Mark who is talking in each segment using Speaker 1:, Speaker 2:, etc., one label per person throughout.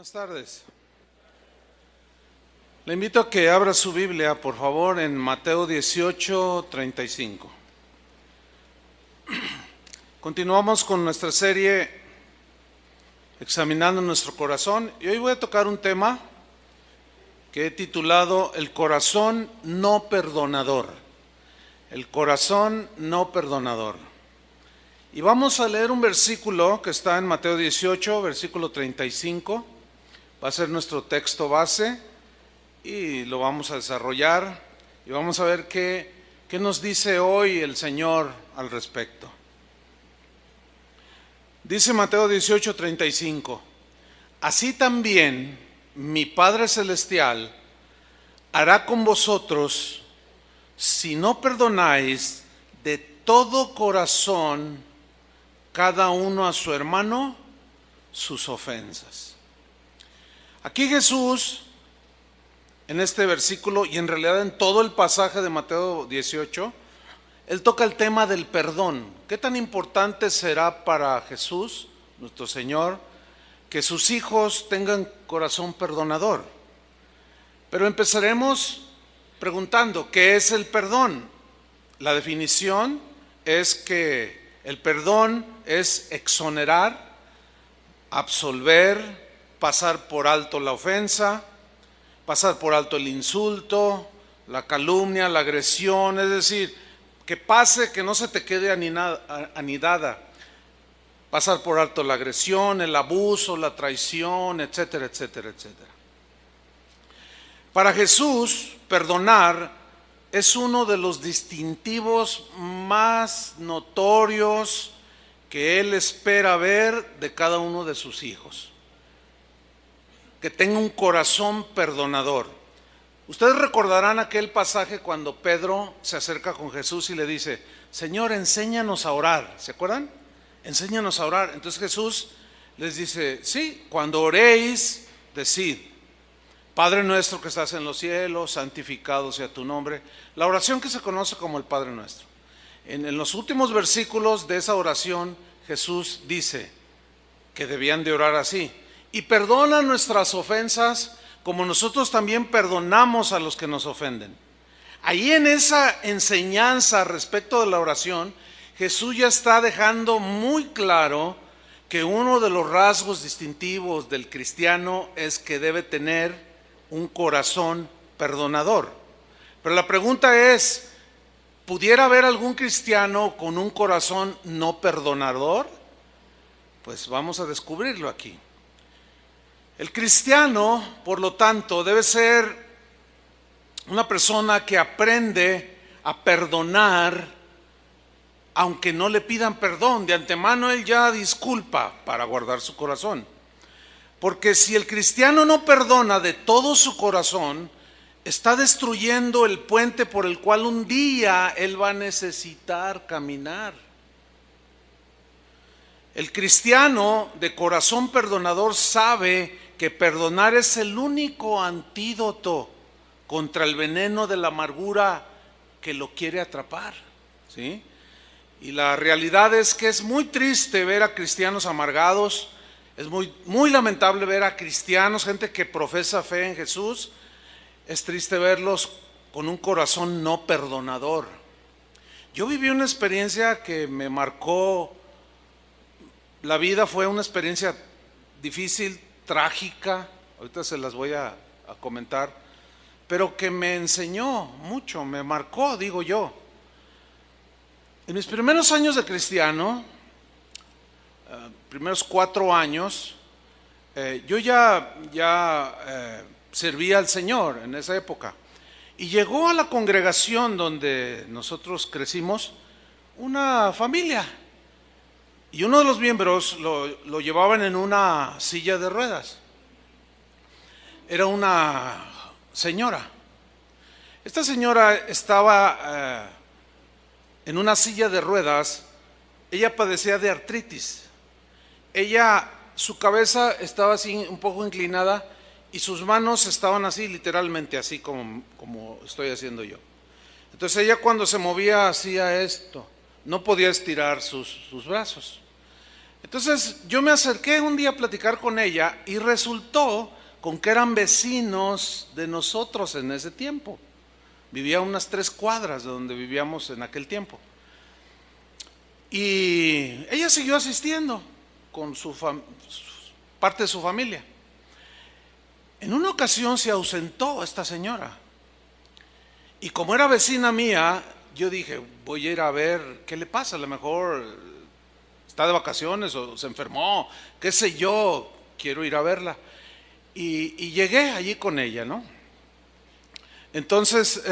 Speaker 1: Buenas tardes. Le invito a que abra su Biblia, por favor, en Mateo 18:35. Continuamos con nuestra serie Examinando nuestro corazón, y hoy voy a tocar un tema que he titulado El corazón no perdonador. El corazón no perdonador. Y vamos a leer un versículo que está en Mateo 18, versículo 35. Va a ser nuestro texto base y lo vamos a desarrollar y vamos a ver qué nos dice hoy el Señor al respecto. Dice Mateo 18, 35: Así también mi Padre Celestial hará con vosotros si no perdonáis de todo corazón cada uno a su hermano sus ofensas. Aquí Jesús, en este versículo y en realidad en todo el pasaje de Mateo 18, Él toca el tema del perdón. ¿Qué tan importante será para Jesús, nuestro Señor, que sus hijos tengan corazón perdonador? Pero empezaremos preguntando, ¿qué es el perdón? La definición es que el perdón es exonerar, absolver, pasar por alto la ofensa, pasar por alto el insulto, la calumnia, la agresión, es decir, que pase, que no se te quede anidada, pasar por alto la agresión, el abuso, la traición, etcétera, etcétera, etcétera. Para Jesús, perdonar es uno de los distintivos más notorios que Él espera ver de cada uno de sus hijos. Que tenga un corazón perdonador. Ustedes recordarán aquel pasaje cuando Pedro se acerca con Jesús y le dice: Señor, enséñanos a orar. ¿Se acuerdan? Enséñanos a orar. Entonces Jesús les dice: sí, cuando oréis, decid: Padre nuestro que estás en los cielos, santificado sea tu nombre. La oración que se conoce como el Padre nuestro. En los últimos versículos de esa oración, Jesús dice que debían de orar así: y perdona nuestras ofensas como nosotros también perdonamos a los que nos ofenden. Ahí en esa enseñanza respecto de la oración, Jesús ya está dejando muy claro que uno de los rasgos distintivos del cristiano es que debe tener un corazón perdonador. Pero la pregunta es, ¿pudiera haber algún cristiano con un corazón no perdonador? Pues vamos a descubrirlo aquí. El cristiano, por lo tanto, debe ser una persona que aprende a perdonar, aunque no le pidan perdón. De antemano él ya disculpa para guardar su corazón. Porque si el cristiano no perdona de todo su corazón, está destruyendo el puente por el cual un día él va a necesitar caminar. El cristiano de corazón perdonador sabe que perdonar es el único antídoto contra el veneno de la amargura que lo quiere atrapar, ¿sí? Y la realidad es que es muy triste ver a cristianos amargados, es muy lamentable ver a cristianos, gente que profesa fe en Jesús, es triste verlos con un corazón no perdonador. Yo viví una experiencia que me marcó la vida, fue una experiencia difícil, trágica, ahorita se las voy a comentar, pero que me enseñó mucho, me marcó, digo yo. En mis primeros años de cristiano, primeros 4 años, yo ya servía al Señor en esa época, y llegó a la congregación donde nosotros crecimos una familia, y uno de los miembros lo llevaban en una silla de ruedas. Era una señora. Esta señora estaba en una silla de ruedas. Ella padecía de artritis. Su cabeza estaba así un poco inclinada y sus manos estaban así, literalmente así como estoy haciendo yo. Entonces ella, cuando se movía, hacía esto. No podía estirar sus brazos. Entonces yo me acerqué un día a platicar con ella y resultó con que eran vecinos de nosotros en ese tiempo. Vivía a unas 3 cuadras de donde vivíamos en aquel tiempo. Y ella siguió asistiendo con parte de su familia. En una ocasión se ausentó esta señora. Y como era vecina mía, yo dije, voy a ir a ver qué le pasa. A lo mejor está de vacaciones o se enfermó, qué sé yo, quiero ir a verla. Y llegué allí con ella, ¿no? Entonces,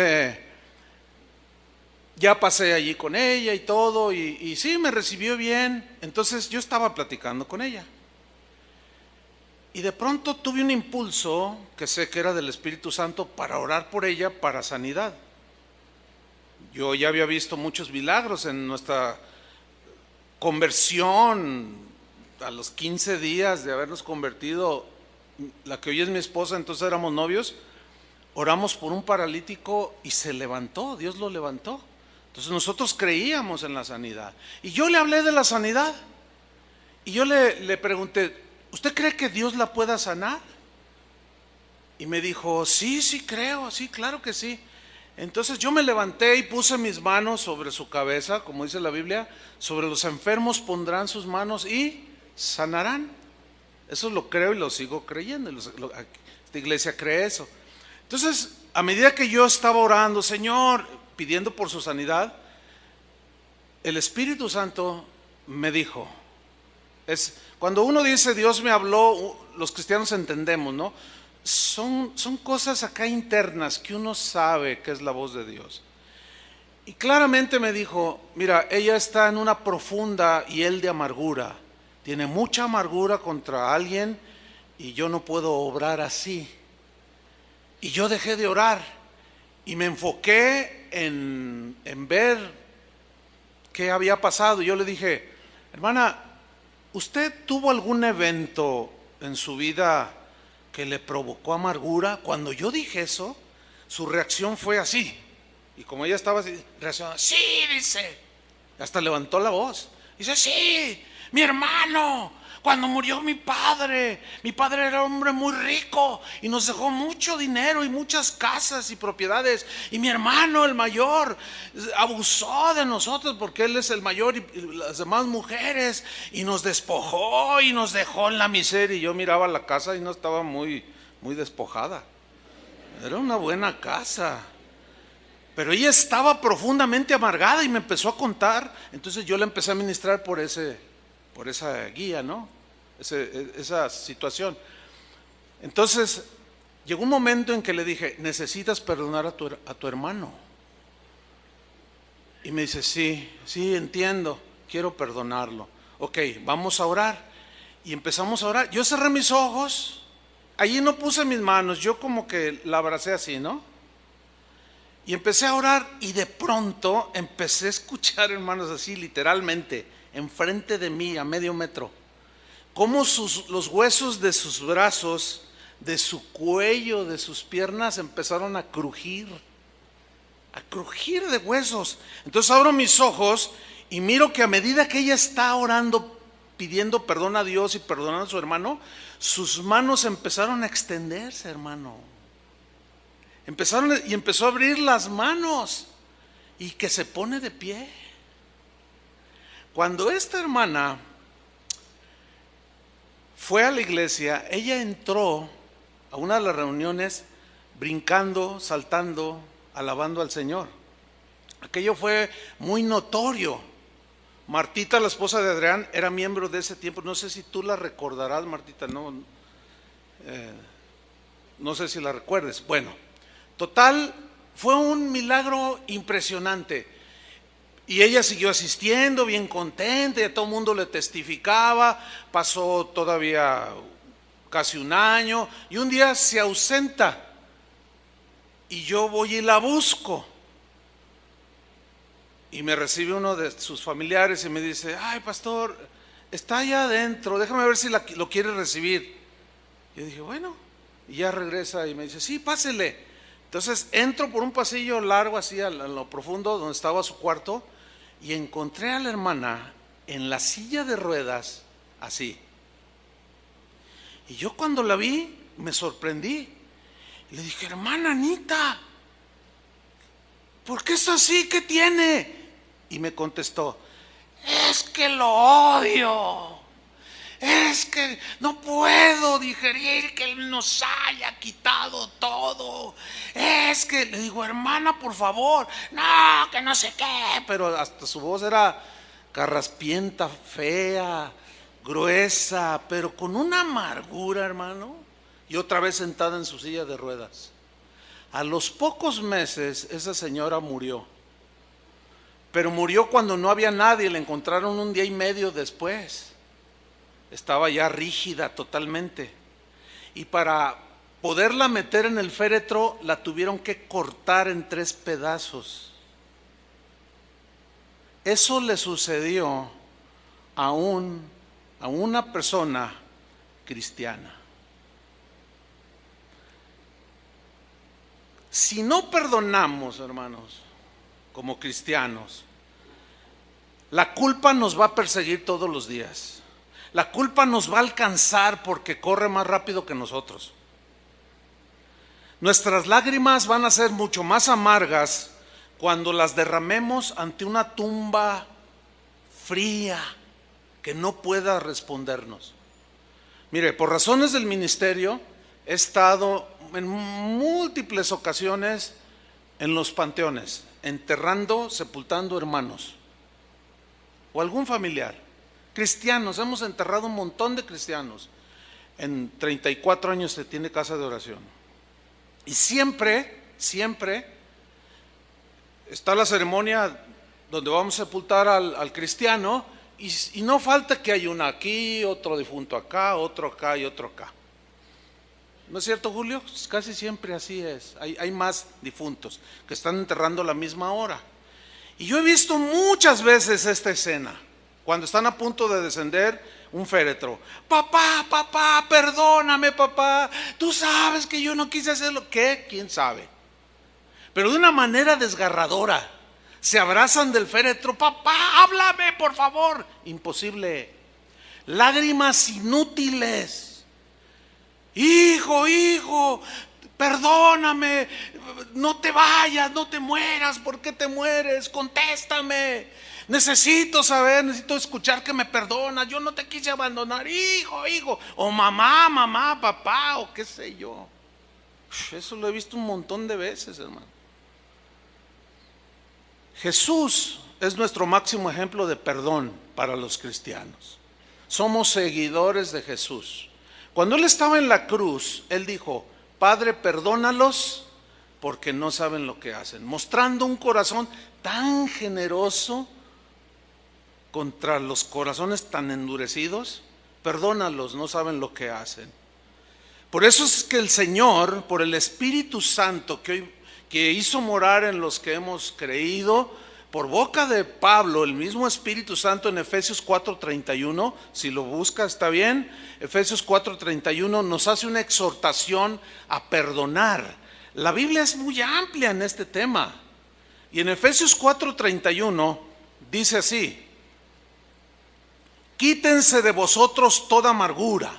Speaker 1: ya pasé allí con ella y todo, y sí, me recibió bien. Entonces yo estaba platicando con ella. Y de pronto tuve un impulso, que sé que era del Espíritu Santo, para orar por ella para sanidad. Yo ya había visto muchos milagros en nuestra conversión. A los 15 días de habernos convertido, la que hoy es mi esposa, entonces éramos novios, oramos por un paralítico y se levantó, Dios lo levantó. Entonces nosotros creíamos en la sanidad. Y yo le hablé de la sanidad. Y yo le pregunté, ¿usted cree que Dios la pueda sanar? Y me dijo, sí, sí creo, sí, claro que sí. Entonces yo me levanté y puse mis manos sobre su cabeza, como dice la Biblia, sobre los enfermos pondrán sus manos y sanarán. Eso lo creo y lo sigo creyendo. Esta iglesia cree eso. Entonces, a medida que yo estaba orando, Señor, pidiendo por su sanidad, el Espíritu Santo me dijo, cuando uno dice Dios me habló, los cristianos entendemos, ¿no? Son cosas acá internas que uno sabe que es la voz de Dios. Y claramente me dijo, mira, ella está en una profunda hiel de amargura, tiene mucha amargura contra alguien y yo no puedo obrar así. Y yo dejé de orar y me enfoqué en ver qué había pasado. Yo le dije, hermana, ¿usted tuvo algún evento en su vida que le provocó amargura? Cuando yo dije eso, su reacción fue así. Y como ella estaba así, reaccionó, sí, dice. Hasta levantó la voz. Dice, sí, mi hermano, cuando murió mi padre era un hombre muy rico y nos dejó mucho dinero y muchas casas y propiedades. Y mi hermano, el mayor, abusó de nosotros porque él es el mayor y las demás mujeres, y nos despojó y nos dejó en la miseria. Y yo miraba la casa y no estaba muy despojada. Era una buena casa. Pero ella estaba profundamente amargada y me empezó a contar. Entonces yo le empecé a ministrar por esa guía, ¿no? Esa situación. Entonces llegó un momento en que le dije, necesitas perdonar a tu hermano. Y me dice, sí, entiendo, quiero perdonarlo. Ok, vamos a orar. Y empezamos a orar. Yo cerré mis ojos, allí no puse mis manos, yo como que la abracé así, ¿no? Y empecé a orar y de pronto empecé a escuchar, hermanos, así literalmente, enfrente de mí a medio metro, cómo los huesos de sus brazos, de su cuello, de sus piernas empezaron a crujir de huesos. Entonces abro mis ojos y miro que a medida que ella está orando, pidiendo perdón a Dios y perdonando a su hermano, sus manos empezaron a extenderse, hermano. Empezó a abrir las manos y que se pone de pie. Cuando esta hermana fue a la iglesia, ella entró a una de las reuniones brincando, saltando, alabando al Señor. Aquello fue muy notorio. Martita, la esposa de Adrián, era miembro de ese tiempo. No sé si tú la recordarás, Martita, no sé si la recuerdes. Bueno, total, fue un milagro impresionante. Y ella siguió asistiendo, bien contenta, y a todo el mundo le testificaba. Pasó todavía casi un año, y un día se ausenta. Y yo voy y la busco. Y me recibe uno de sus familiares y me dice, ay, pastor, está allá adentro, déjame ver si lo quiere recibir. Yo dije, bueno, y ya regresa y me dice, sí, pásele. Entonces entro por un pasillo largo así a lo profundo donde estaba su cuarto y encontré a la hermana en la silla de ruedas, así. Y yo cuando la vi me sorprendí. Le dije, hermana Anita, ¿por qué es así? ¿Qué tiene? Y me contestó, es que lo odio. Es que no puedo digerir que Él nos haya quitado todo. Es que, le digo, hermana, por favor, no, que no sé qué. Pero hasta su voz era carraspienta, fea, gruesa, pero con una amargura, hermano. Y otra vez sentada en su silla de ruedas. A los pocos meses esa señora murió. Pero murió cuando no había nadie, la encontraron un día y medio después. Estaba ya rígida totalmente. Y para poderla meter en el féretro, la tuvieron que cortar en 3 pedazos. Eso le sucedió a una persona cristiana. Si no perdonamos, hermanos, como cristianos, la culpa nos va a perseguir todos los días. La culpa nos va a alcanzar porque corre más rápido que nosotros. Nuestras lágrimas van a ser mucho más amargas cuando las derramemos ante una tumba fría que no pueda respondernos. Mire, por razones del ministerio he estado en múltiples ocasiones en los panteones, enterrando, sepultando hermanos o algún familiar. Cristianos, hemos enterrado un montón de cristianos. En 34 años se tiene casa de oración. Y siempre está la ceremonia donde vamos a sepultar al cristiano y no falta que hay uno aquí, otro difunto acá, otro acá y otro acá. ¿No es cierto, Julio? Casi siempre así es. Hay más difuntos que están enterrando a la misma hora. Y yo he visto muchas veces esta escena, cuando están a punto de descender un féretro. Papá, perdóname, papá. Tú sabes que yo no quise hacerlo. ¿Qué? ¿Quién sabe? Pero de una manera desgarradora. Se abrazan del féretro. Papá, háblame, por favor. Imposible. Lágrimas inútiles. Hijo, perdóname, no te vayas, no te mueras, ¿por qué te mueres? Contéstame, necesito saber, necesito escuchar que me perdonas, yo no te quise abandonar, hijo, o mamá, papá, o qué sé yo. Eso lo he visto un montón de veces, hermano. Jesús es nuestro máximo ejemplo de perdón para los cristianos. Somos seguidores de Jesús. Cuando Él estaba en la cruz, Él dijo, Padre, perdónalos porque no saben lo que hacen. Mostrando un corazón tan generoso contra los corazones tan endurecidos. Perdónalos, no saben lo que hacen. Por eso es que el Señor, por el Espíritu Santo que hizo morar en los que hemos creído, por boca de Pablo, el mismo Espíritu Santo en Efesios 4:31, si lo busca está bien, Efesios 4:31 nos hace una exhortación a perdonar. La Biblia es muy amplia en este tema. Y en Efesios 4:31 dice así: quítense de vosotros toda amargura.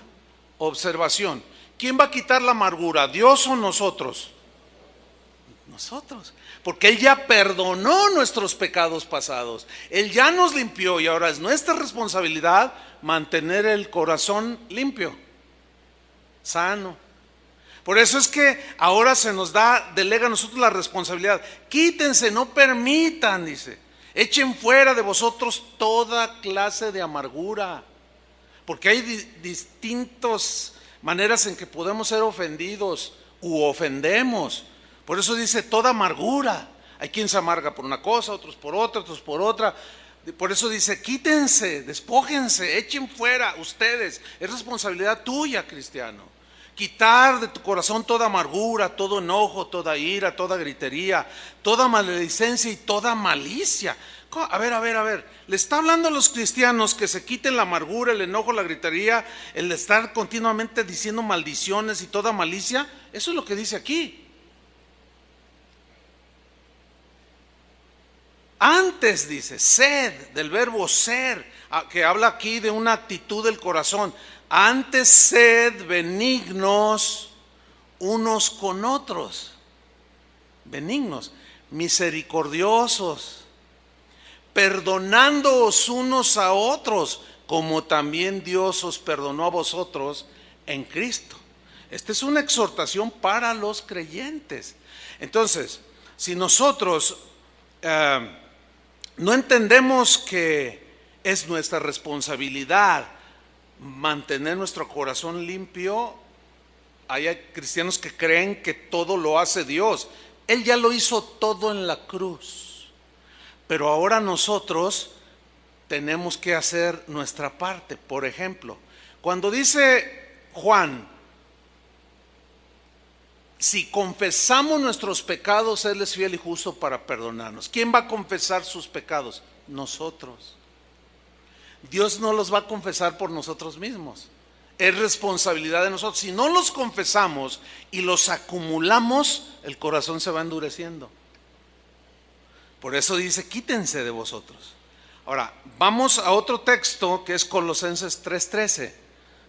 Speaker 1: Observación, ¿quién va a quitar la amargura? ¿Dios o nosotros? Nosotros, porque Él ya perdonó nuestros pecados pasados, Él ya nos limpió y ahora es nuestra responsabilidad mantener el corazón limpio, sano. Por eso es que ahora se nos delega a nosotros la responsabilidad. Quítense, no permitan, dice, echen fuera de vosotros toda clase de amargura, porque hay distintas maneras en que podemos ser ofendidos u ofendemos. Por eso dice toda amargura. Hay quien se amarga por una cosa, otros por otra, otros por otra. Por eso dice quítense, despójense, echen fuera ustedes. Es responsabilidad tuya, cristiano. Quitar de tu corazón toda amargura, todo enojo, toda ira, toda gritería, toda maledicencia y toda malicia. A ver. Le está hablando a los cristianos que se quiten la amargura, el enojo, la gritería, el estar continuamente diciendo maldiciones y toda malicia. Eso es lo que dice aquí. Antes dice, sed, del verbo ser, que habla aquí de una actitud del corazón. Antes sed benignos unos con otros, benignos, misericordiosos, perdonándoos unos a otros, como también Dios os perdonó a vosotros en Cristo. Esta es una exhortación para los creyentes. Entonces, si nosotros no entendemos que es nuestra responsabilidad mantener nuestro corazón limpio, hay cristianos que creen que todo lo hace Dios. Él ya lo hizo todo en la cruz, pero ahora nosotros tenemos que hacer nuestra parte. Por ejemplo, cuando dice Juan, si confesamos nuestros pecados, Él es fiel y justo para perdonarnos. ¿Quién va a confesar sus pecados? Nosotros. Dios no los va a confesar por nosotros mismos. Es responsabilidad de nosotros. Si no los confesamos y los acumulamos, el corazón se va endureciendo. Por eso dice, quítense de vosotros. Ahora, vamos a otro texto que es Colosenses 3:13,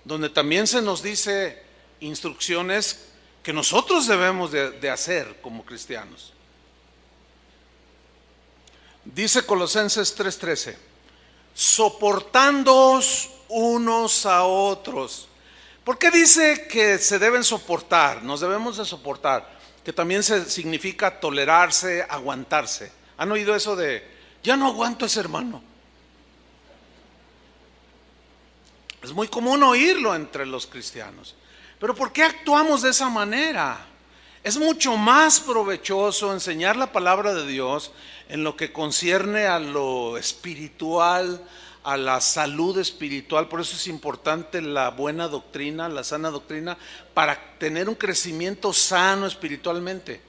Speaker 1: donde también se nos dice instrucciones que nosotros debemos de hacer como cristianos. Dice Colosenses 3:13, soportándoos unos a otros. ¿Por qué dice que se deben soportar? Nos debemos de soportar, que también significa tolerarse, aguantarse. ¿Han oído eso de, ya no aguanto a ese hermano? Es muy común oírlo entre los cristianos. Pero ¿por qué actuamos de esa manera? Es mucho más provechoso enseñar la palabra de Dios en lo que concierne a lo espiritual, a la salud espiritual. Por eso es importante la buena doctrina, la sana doctrina, para tener un crecimiento sano espiritualmente.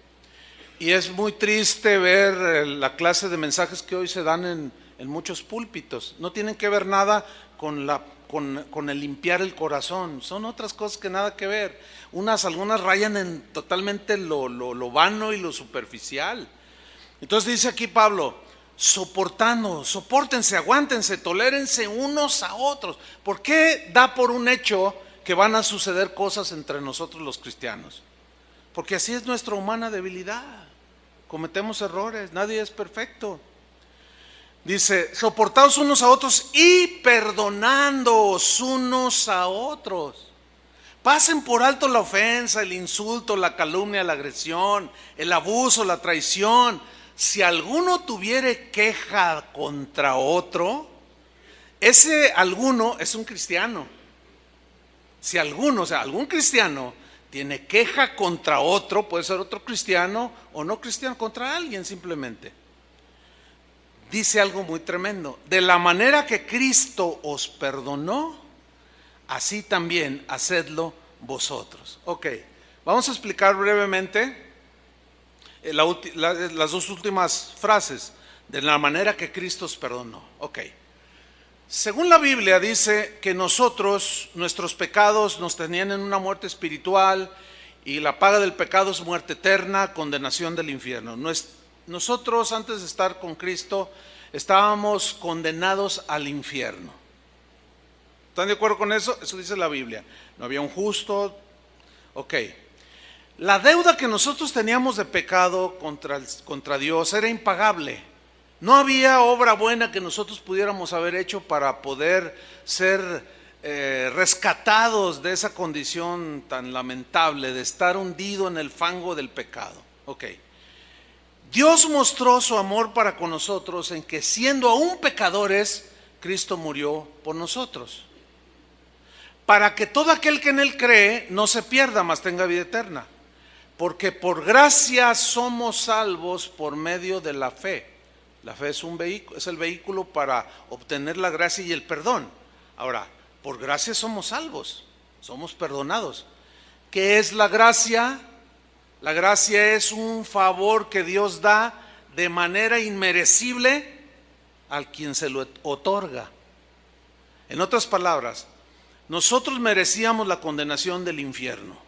Speaker 1: Y es muy triste ver la clase de mensajes que hoy se dan en muchos púlpitos. No tienen que ver nada con el limpiar el corazón. Son otras cosas que nada que ver. Algunas rayan en totalmente lo vano y lo superficial. Entonces dice aquí Pablo, sopórtense, aguántense, tolérense unos a otros. ¿Por qué da por un hecho que van a suceder cosas entre nosotros los cristianos? Porque así es nuestra humana debilidad. Cometemos errores, nadie es perfecto. Dice, soportaos unos a otros y perdonándoos unos a otros. Pasen por alto la ofensa, el insulto, la calumnia, la agresión, el abuso, la traición. Si alguno tuviere queja contra otro, ese alguno es un cristiano. Si alguno, algún cristiano tiene queja contra otro, puede ser otro cristiano o no cristiano, contra alguien simplemente. Dice algo muy tremendo, de la manera que Cristo os perdonó, así también hacedlo vosotros. Ok, vamos a explicar brevemente las dos últimas frases, de la manera que Cristo os perdonó. Ok, según la Biblia dice que nuestros pecados nos tenían en una muerte espiritual y la paga del pecado es muerte eterna, condenación del infierno. Nosotros antes de estar con Cristo estábamos condenados al infierno. ¿Están de acuerdo con eso? Eso dice la Biblia. No había un justo. Ok. La deuda que nosotros teníamos de pecado contra Dios era impagable. No había obra buena que nosotros pudiéramos haber hecho para poder ser rescatados de esa condición tan lamentable de estar hundido en el fango del pecado. Ok. Dios mostró su amor para con nosotros en que siendo aún pecadores, Cristo murió por nosotros. Para que todo aquel que en Él cree no se pierda, mas tenga vida eterna. Porque por gracia somos salvos por medio de la fe. La fe es el vehículo para obtener la gracia y el perdón. Ahora, por gracia somos salvos, somos perdonados. ¿Qué es la gracia? La gracia es un favor que Dios da de manera inmerecible al quien se lo otorga. En otras palabras, nosotros merecíamos la condenación del infierno,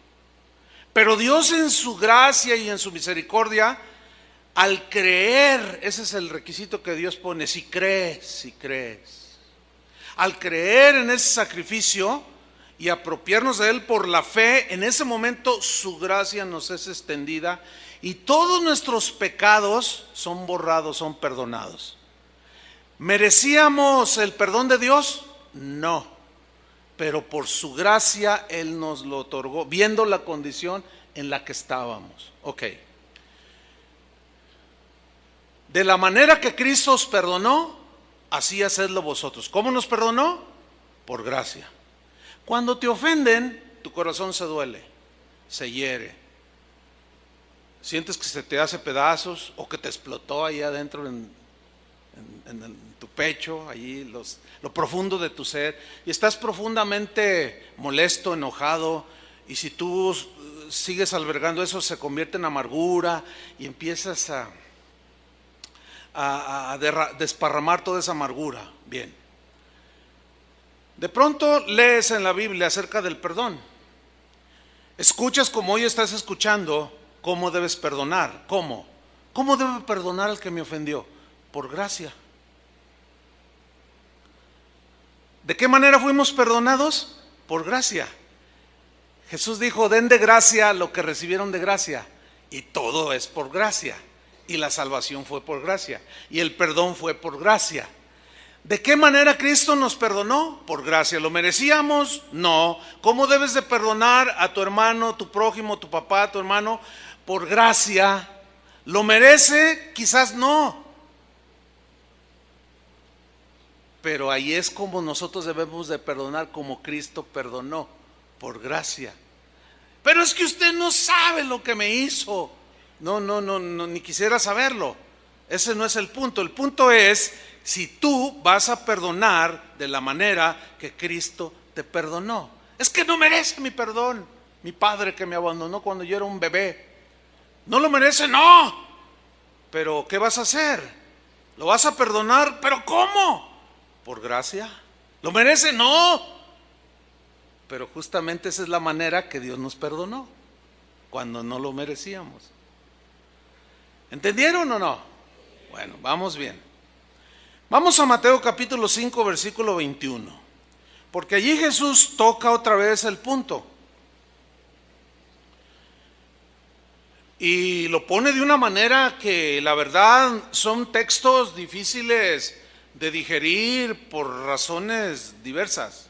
Speaker 1: pero Dios en su gracia y en su misericordia, al creer, ese es el requisito que Dios pone, si crees, al creer en ese sacrificio y apropiarnos de él por la fe, en ese momento su gracia nos es extendida y todos nuestros pecados son borrados, son perdonados. ¿Merecíamos el perdón de Dios? No, pero por su gracia Él nos lo otorgó, viendo la condición en la que estábamos. Ok. De la manera que Cristo os perdonó, así hacedlo vosotros. ¿Cómo nos perdonó? Por gracia. Cuando te ofenden, tu corazón se duele, se hiere. Sientes que se te hace pedazos o que te explotó ahí adentro en tu pecho, allí lo profundo de tu ser, y estás profundamente molesto, enojado, y si tú sigues albergando eso, se convierte en amargura y empiezas a desparramar toda esa amargura. Bien. De pronto lees en la Biblia acerca del perdón. Escuchas como hoy estás escuchando cómo debes perdonar. ¿Cómo? ¿Cómo debo perdonar al que me ofendió? Por gracia. ¿De qué manera fuimos perdonados? Por gracia. Jesús dijo, den de gracia lo que recibieron de gracia. Y todo es por gracia. Y la salvación fue por gracia. Y el perdón fue por gracia. ¿De qué manera Cristo nos perdonó? Por gracia. ¿Lo merecíamos? No. ¿Cómo debes de perdonar a tu hermano, tu prójimo, tu papá, tu hermano? Por gracia. ¿Lo merece? Quizás no. Pero ahí es como nosotros debemos de perdonar, como Cristo perdonó, por gracia. Pero es que usted no sabe lo que me hizo. No, ni quisiera saberlo. Ese no es el punto. El punto es si tú vas a perdonar de la manera que Cristo te perdonó. Es que no merece mi perdón. Mi padre que me abandonó cuando yo era un bebé. ¿No lo merece? No. Pero ¿qué vas a hacer? ¿Lo vas a perdonar? ¿Pero cómo? ¿Por gracia? ¿Lo merece? No. Pero justamente esa es la manera que Dios nos perdonó, cuando no lo merecíamos. ¿Entendieron o no? Bueno, vamos bien. Vamos a Mateo capítulo 5, versículo 21. Porque allí Jesús toca otra vez el punto. Y lo pone de una manera que la verdad son textos difíciles de digerir por razones diversas.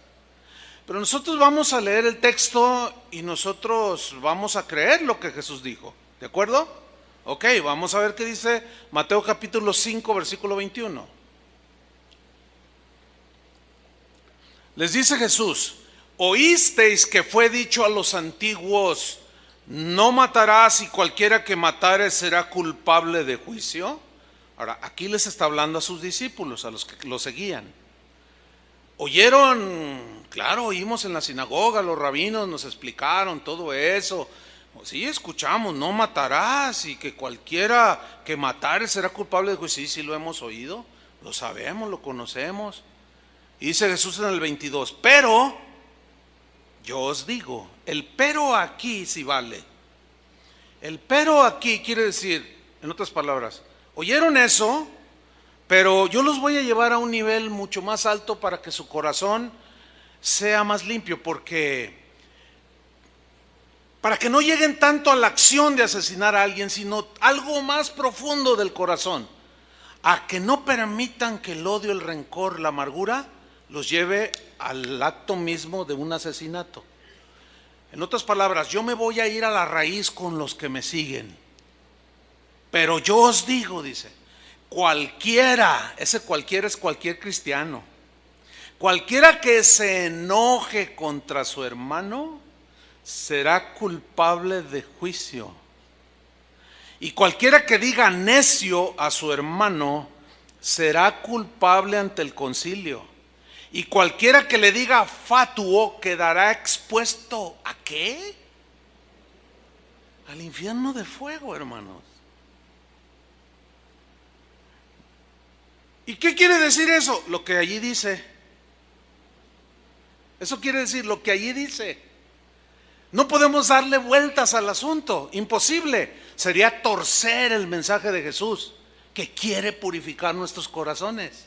Speaker 1: Pero nosotros vamos a leer el texto y nosotros vamos a creer lo que Jesús dijo. ¿De acuerdo? Ok, vamos a ver qué dice Mateo capítulo 5, versículo 21. Les dice Jesús, oísteis que fue dicho a los antiguos, no matarás y cualquiera que matare será culpable de juicio. Ahora, aquí les está hablando a sus discípulos, a los que lo seguían. Oyeron, claro, oímos en la sinagoga, los rabinos nos explicaron todo eso. Sí, escuchamos, no matarás y que cualquiera que matare será culpable de juicio. Sí, lo hemos oído, lo sabemos, lo conocemos. Y dice Jesús en el 22, pero yo os digo, el pero aquí sí vale. El pero aquí quiere decir, en otras palabras, oyeron eso, pero yo los voy a llevar a un nivel mucho más alto para que su corazón sea más limpio, porque para que no lleguen tanto a la acción de asesinar a alguien, sino algo más profundo del corazón, a que no permitan que el odio, el rencor, la amargura los lleve al acto mismo de un asesinato. En otras palabras, yo me voy a ir a la raíz con los que me siguen. Pero yo os digo, dice, cualquiera, ese cualquiera es cualquier cristiano, cualquiera que se enoje contra su hermano será culpable de juicio. Y cualquiera que diga necio a su hermano será culpable ante el concilio. Y cualquiera que le diga fatuo quedará expuesto ¿a qué? Al infierno de fuego, hermanos. ¿Y qué quiere decir eso? Lo que allí dice. Eso quiere decir lo que allí dice. No podemos darle vueltas al asunto, imposible. Sería torcer el mensaje de Jesús, que quiere purificar nuestros corazones.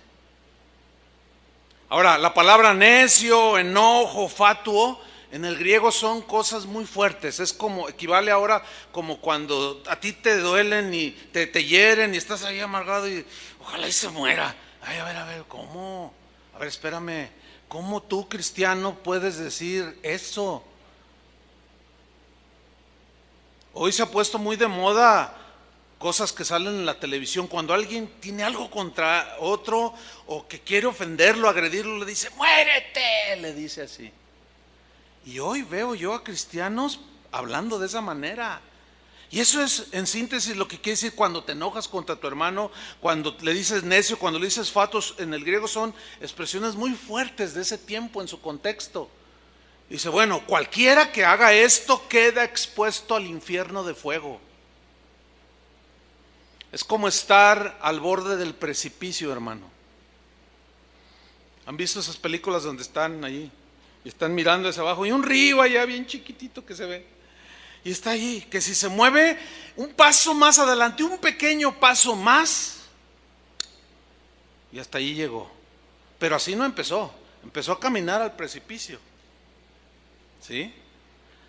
Speaker 1: Ahora, la palabra necio, enojo, fatuo, en el griego son cosas muy fuertes. Es como, equivale ahora como cuando a ti te duelen y te hieren y estás ahí amargado y ojalá y se muera. Ay, a ver, ¿cómo? A ver, espérame, ¿cómo tú, cristiano, puedes decir eso? Hoy se ha puesto muy de moda cosas que salen en la televisión. Cuando alguien tiene algo contra otro o que quiere ofenderlo, agredirlo, le dice, muérete, le dice así. Y hoy veo yo a cristianos hablando de esa manera. Y eso es en síntesis lo que quiere decir cuando te enojas contra tu hermano, cuando le dices necio, cuando le dices fatos. En el griego son expresiones muy fuertes de ese tiempo en su contexto. Dice, bueno, cualquiera que haga esto queda expuesto al infierno de fuego. Es como estar al borde del precipicio, hermano. ¿Han visto esas películas donde están ahí y están mirando hacia abajo y un río allá bien chiquitito que se ve? Y está ahí, que si se mueve un paso más adelante, un pequeño paso más, y hasta ahí llegó. Pero así no empezó, empezó a caminar al precipicio. ¿Sí?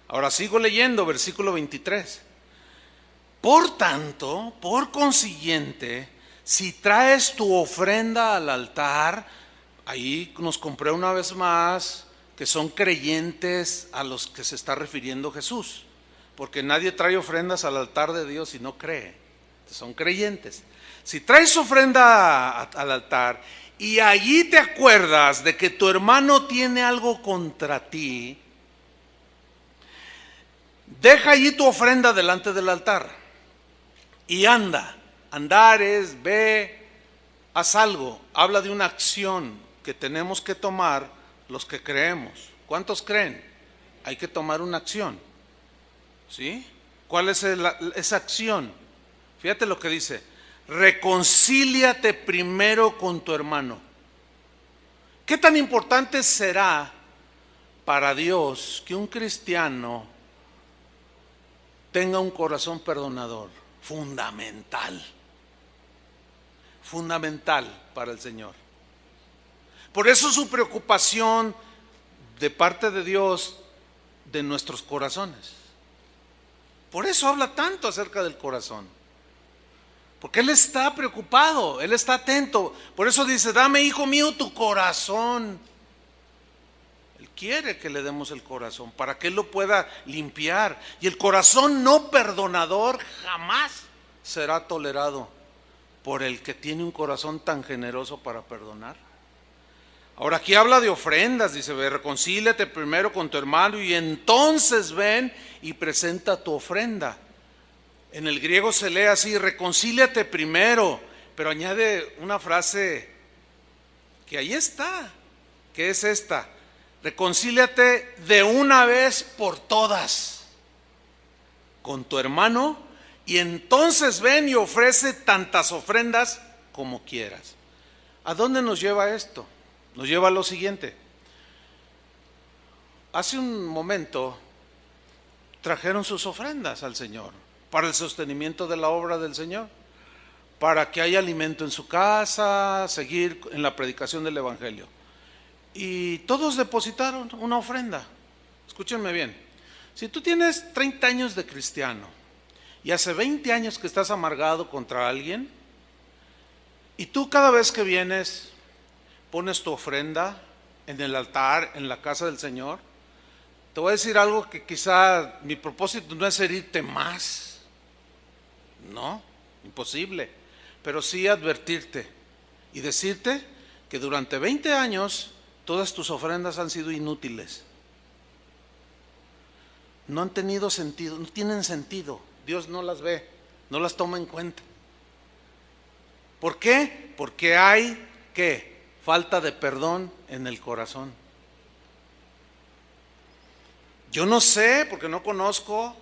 Speaker 1: Ahora sigo leyendo, versículo 23. Por tanto, por consiguiente, si traes tu ofrenda al altar, ahí nos compré una vez más que son creyentes a los que se está refiriendo Jesús, porque nadie trae ofrendas al altar de Dios si no cree, son creyentes. Si traes ofrenda al altar y allí te acuerdas de que tu hermano tiene algo contra ti, deja allí tu ofrenda delante del altar y anda. Andar es ve, haz algo. Habla de una acción que tenemos que tomar los que creemos. ¿Cuántos creen? Hay que tomar una acción. ¿Sí? ¿Cuál es esa acción? Fíjate lo que dice: reconcíliate primero con tu hermano. ¿Qué tan importante será para Dios que un cristiano tenga un corazón perdonador? Fundamental. Fundamental para el Señor. Por eso su preocupación de parte de Dios de nuestros corazones. Por eso habla tanto acerca del corazón. Porque Él está preocupado, Él está atento. Por eso dice, dame, hijo mío, tu corazón. Él quiere que le demos el corazón para que Él lo pueda limpiar. Y el corazón no perdonador jamás será tolerado por el que tiene un corazón tan generoso para perdonar. Ahora aquí habla de ofrendas, dice, ve, reconcíliate primero con tu hermano y entonces ven y presenta tu ofrenda. En el griego se lee así, reconcíliate primero, pero añade una frase que ahí está, que es esta: reconcíliate de una vez por todas con tu hermano y entonces ven y ofrece tantas ofrendas como quieras. ¿A dónde nos lleva esto? Nos lleva a lo siguiente. Hace un momento trajeron sus ofrendas al Señor para el sostenimiento de la obra del Señor, para que haya alimento en su casa, seguir en la predicación del Evangelio. Y todos depositaron una ofrenda. Escúchenme bien. Si tú tienes 30 años de cristiano y hace 20 años que estás amargado contra alguien, y tú cada vez que vienes pones tu ofrenda en el altar, en la casa del Señor, te voy a decir algo que quizá mi propósito no es herirte más, no, imposible, pero sí advertirte y decirte que durante 20 años todas tus ofrendas han sido inútiles. No han tenido sentido, no tienen sentido. Dios no las ve, no las toma en cuenta. ¿Por qué? Porque hay, ¿qué? Falta de perdón en el corazón. Yo no sé, porque no conozco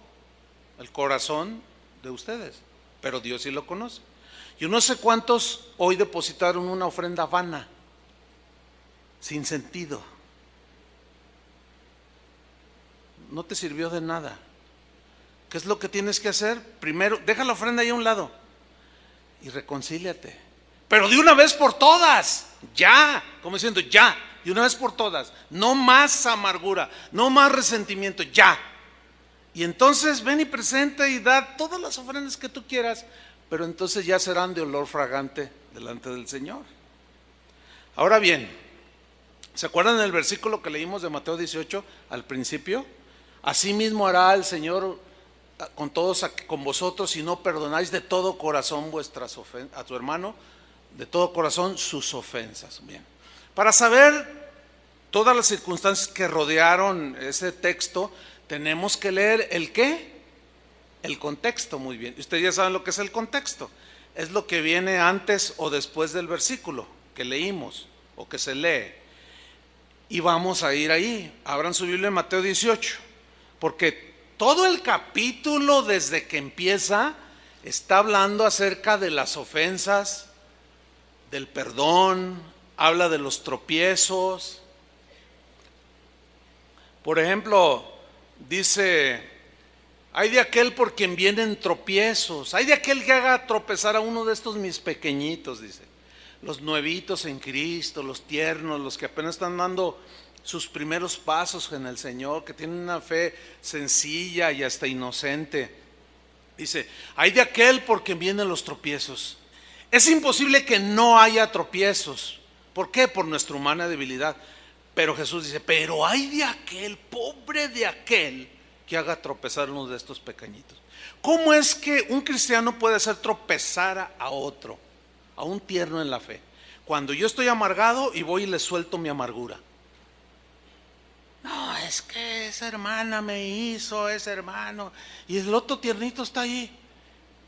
Speaker 1: el corazón de ustedes, pero Dios sí lo conoce. Yo no sé cuántos hoy depositaron una ofrenda vana, sin sentido. No te sirvió de nada. ¿Qué es lo que tienes que hacer? Primero, deja la ofrenda ahí a un lado y reconcíliate. Pero de una vez por todas, ya, como diciendo, ya, y una vez por todas, no más amargura, no más resentimiento, ya. Y entonces ven y presenta y da todas las ofrendas que tú quieras, pero entonces ya serán de olor fragante delante del Señor. Ahora bien, ¿se acuerdan del versículo que leímos de Mateo 18 al principio? Asimismo hará el Señor con todos, con vosotros, si no perdonáis de todo corazón vuestras ofensas, a tu hermano, de todo corazón sus ofensas. Bien, para saber todas las circunstancias que rodearon ese texto, tenemos que leer ¿el qué? El contexto. Muy bien, ustedes ya saben lo que es el contexto. Es lo que viene antes o después del versículo que leímos o que se lee. Y vamos a ir ahí. Abran su Biblia en Mateo 18, porque todo el capítulo desde que empieza está hablando acerca de las ofensas, del perdón, habla de los tropiezos. Por ejemplo, dice: hay de aquel por quien vienen tropiezos, hay de aquel que haga tropezar a uno de estos mis pequeñitos, dice. Los nuevitos en Cristo, los tiernos, los que apenas están dando sus primeros pasos en el Señor, que tienen una fe sencilla y hasta inocente. Dice: hay de aquel por quien vienen los tropiezos. Es imposible que no haya tropiezos. ¿Por qué? Por nuestra humana debilidad. Pero Jesús dice: pero hay de aquel, pobre de aquel, que haga tropezar a uno de estos pequeñitos. ¿Cómo es que un cristiano puede hacer tropezar a otro, a un tierno en la fe? Cuando yo estoy amargado y voy y le suelto mi amargura. No, es que esa hermana me hizo, ese hermano, y el otro tiernito está ahí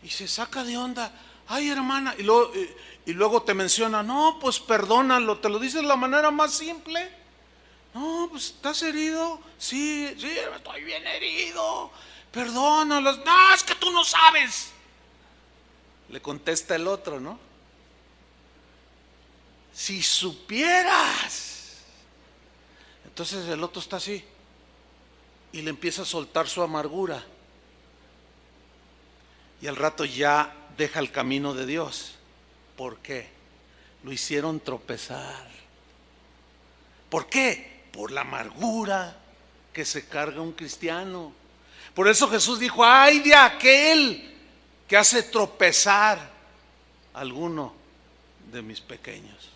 Speaker 1: y se saca de onda. Ay, hermana, y luego te menciona: no, pues perdónalo. Te lo dice de la manera más simple. No, pues ¿estás herido? Sí, estoy bien herido. Perdónalos. No, es que tú no sabes. Le contesta el otro, ¿no? Si supieras. Entonces el otro está así y le empieza a soltar su amargura. Y al rato ya deja el camino de Dios. ¿Por qué? Lo hicieron tropezar. ¿Por qué? Por la amargura que se carga un cristiano. Por eso Jesús dijo: ay de aquel que hace tropezar a alguno de mis pequeños.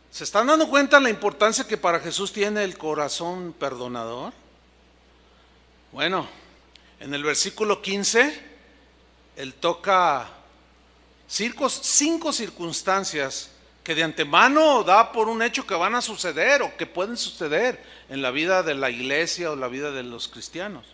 Speaker 1: ¿Se están dando cuenta la importancia que para Jesús tiene el corazón perdonador? Bueno, en el versículo 15, Él toca 5 circunstancias que de antemano da por un hecho que van a suceder o que pueden suceder en la vida de la iglesia o la vida de los cristianos.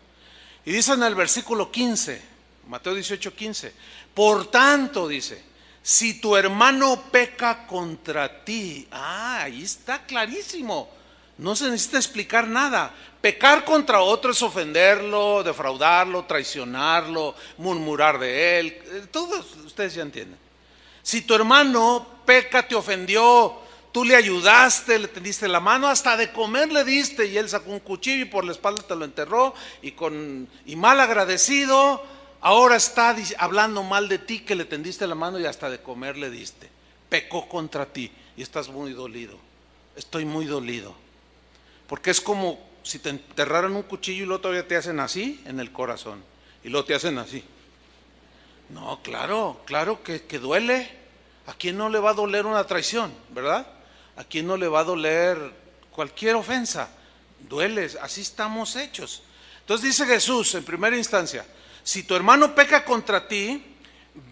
Speaker 1: Y dice en el versículo 15, Mateo 18, 15: por tanto, dice, si tu hermano peca contra ti. Ahí está clarísimo. No se necesita explicar nada. Pecar contra otro es ofenderlo, defraudarlo, traicionarlo, murmurar de él. Todos ustedes ya entienden. Si tu hermano peca, te ofendió, tú le ayudaste, le tendiste la mano, hasta de comer le diste, y él sacó un cuchillo y por la espalda te lo enterró, y mal agradecido, ahora está hablando mal de ti, que le tendiste la mano y hasta de comer le diste. Pecó contra ti y estás muy dolido. Estoy muy dolido. Porque es como si te enterraran un cuchillo y luego todavía te hacen así en el corazón, y luego te hacen así. No, claro que duele. ¿A quién no le va a doler una traición, verdad? ¿A quién no le va a doler cualquier ofensa? Duele, así estamos hechos. Entonces dice Jesús en primera instancia: si tu hermano peca contra ti,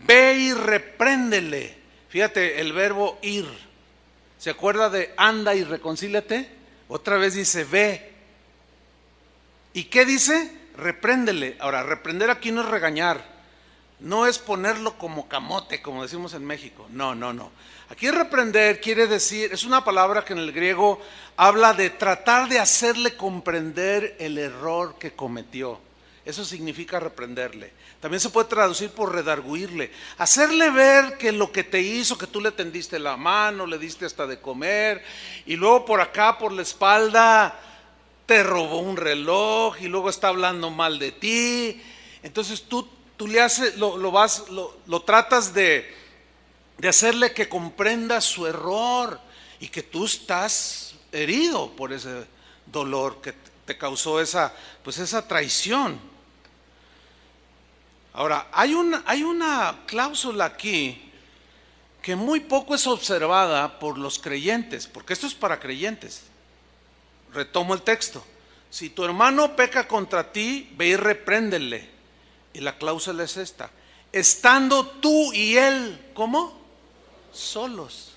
Speaker 1: ve y repréndele. Fíjate el verbo ir. ¿Se acuerda de anda y reconcíliate? Otra vez dice ve. ¿Y qué dice? Repréndele. Ahora, reprender aquí no es regañar. No es ponerlo como camote, como decimos en México. No. Aquí reprender quiere decir, es una palabra que en el griego habla de tratar de hacerle comprender el error que cometió. Eso significa reprenderle. También se puede traducir por redarguirle. Hacerle ver que lo que te hizo, que tú le tendiste la mano, le diste hasta de comer, y luego por acá, por la espalda, te robó un reloj, y luego está hablando mal de ti. Entonces tú le haces, lo tratas de hacerle que comprenda su error. y que tú estás herido por ese dolor que te causó esa traición. Ahora, hay una cláusula aquí que muy poco es observada por los creyentes, porque esto es para creyentes. Retomo el texto. Si tu hermano peca contra ti, ve y repréndele. Y la cláusula es esta: estando tú y él, ¿cómo? Solos.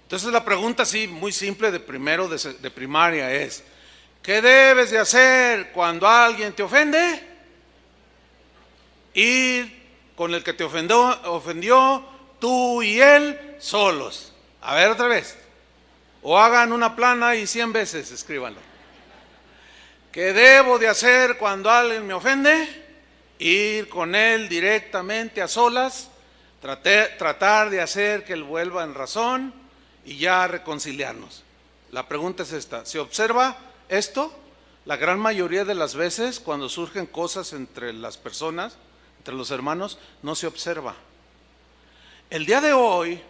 Speaker 1: Entonces la pregunta así muy simple de primero de primaria es: ¿qué debes de hacer cuando alguien te ofende? Ir con el que te ofendió, tú y él solos. A ver otra vez. O hagan una plana y 100 veces escríbanlo. ¿Qué debo de hacer cuando alguien me ofende? Ir con él directamente a solas, tratar de hacer que él vuelva en razón y ya reconciliarnos. La pregunta es esta: ¿se observa esto? La gran mayoría de las veces cuando surgen cosas entre las personas, entre los hermanos, no se observa. El día de hoy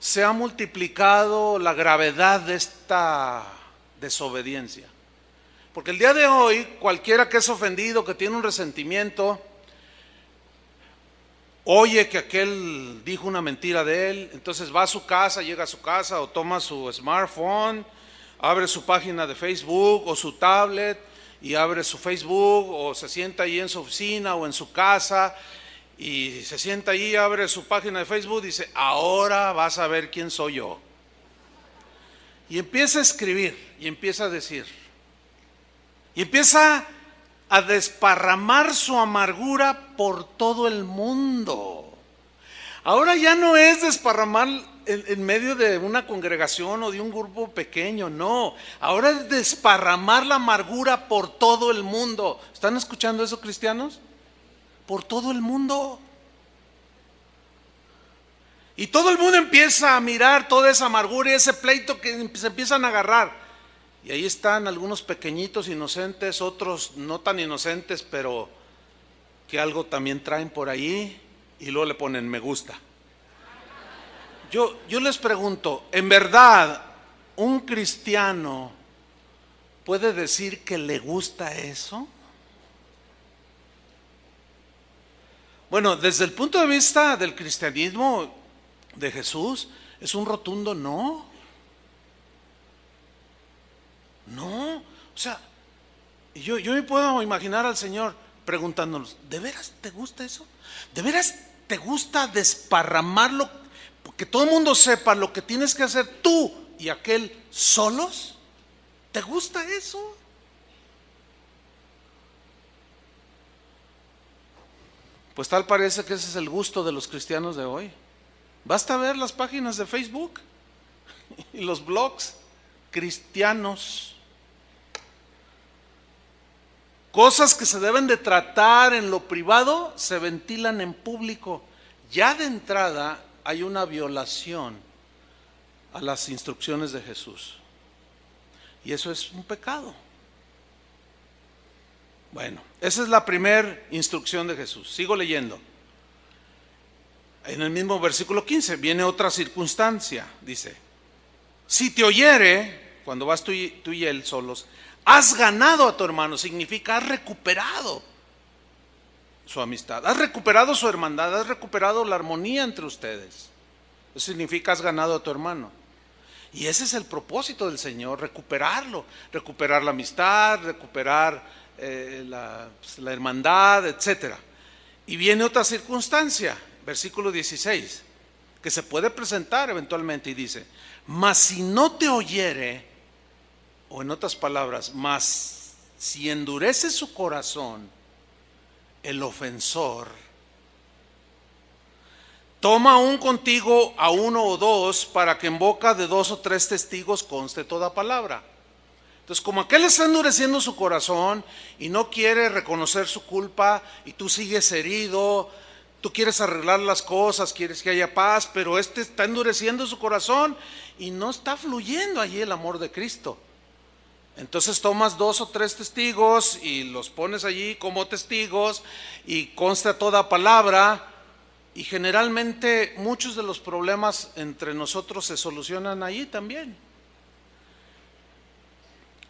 Speaker 1: se ha multiplicado la gravedad de esta desobediencia. Porque el día de hoy, cualquiera que es ofendido, que tiene un resentimiento, oye que aquel dijo una mentira de él, entonces va a su casa, llega a su casa o toma su smartphone, abre su página de Facebook o su tablet y abre su Facebook, o se sienta ahí en su oficina o en su casa y se sienta ahí, abre su página de Facebook y dice: ahora vas a ver quién soy yo. Y empieza a escribir y empieza a decir y empieza a desparramar su amargura por todo el mundo. Ahora ya no es desparramar en medio de una congregación o de un grupo pequeño, no. Ahora es desparramar la amargura por todo el mundo. ¿Están escuchando eso, cristianos? Por todo el mundo. Y todo el mundo empieza a mirar toda esa amargura y ese pleito que se empiezan a agarrar. Y ahí están algunos pequeñitos inocentes, otros no tan inocentes, pero que algo también traen por ahí, y luego le ponen me gusta. Yo les pregunto, ¿en verdad un cristiano puede decir que le gusta eso? Bueno, desde el punto de vista del cristianismo de Jesús, es un rotundo no. No, o sea, yo me puedo imaginar al Señor preguntándonos: ¿de veras te gusta eso? ¿De veras te gusta desparramarlo? Que todo el mundo sepa lo que tienes que hacer tú y aquel solos. ¿Te gusta eso? Pues tal parece que ese es el gusto de los cristianos de hoy. Basta ver las páginas de Facebook y los blogs cristianos. Cosas que se deben de tratar en lo privado se ventilan en público. Ya de entrada hay una violación a las instrucciones de Jesús. Y eso es un pecado. Bueno, esa es la primera instrucción de Jesús. Sigo leyendo. En el mismo versículo 15 viene otra circunstancia. Dice: si te oyere, cuando vas tú y él solos, has ganado a tu hermano. Significa has recuperado su amistad, has recuperado su hermandad, has recuperado la armonía entre ustedes. Eso significa has ganado a tu hermano. Y ese es el propósito del Señor: recuperarlo, recuperar la amistad, recuperar la hermandad, etc. Y viene otra circunstancia, versículo 16, que se puede presentar eventualmente, y dice: mas si no te oyere, o en otras palabras, mas si endurece su corazón el ofensor, toma aún contigo a uno o dos, para que en boca de 2 o 3 testigos conste toda palabra. Entonces, como aquel está endureciendo su corazón y no quiere reconocer su culpa, y tú sigues herido, tú quieres arreglar las cosas, quieres que haya paz, pero este está endureciendo su corazón y no está fluyendo allí el amor de Cristo. Entonces tomas 2 o 3 testigos y los pones allí como testigos y consta toda palabra, Y generalmente muchos de los problemas entre nosotros se solucionan allí también.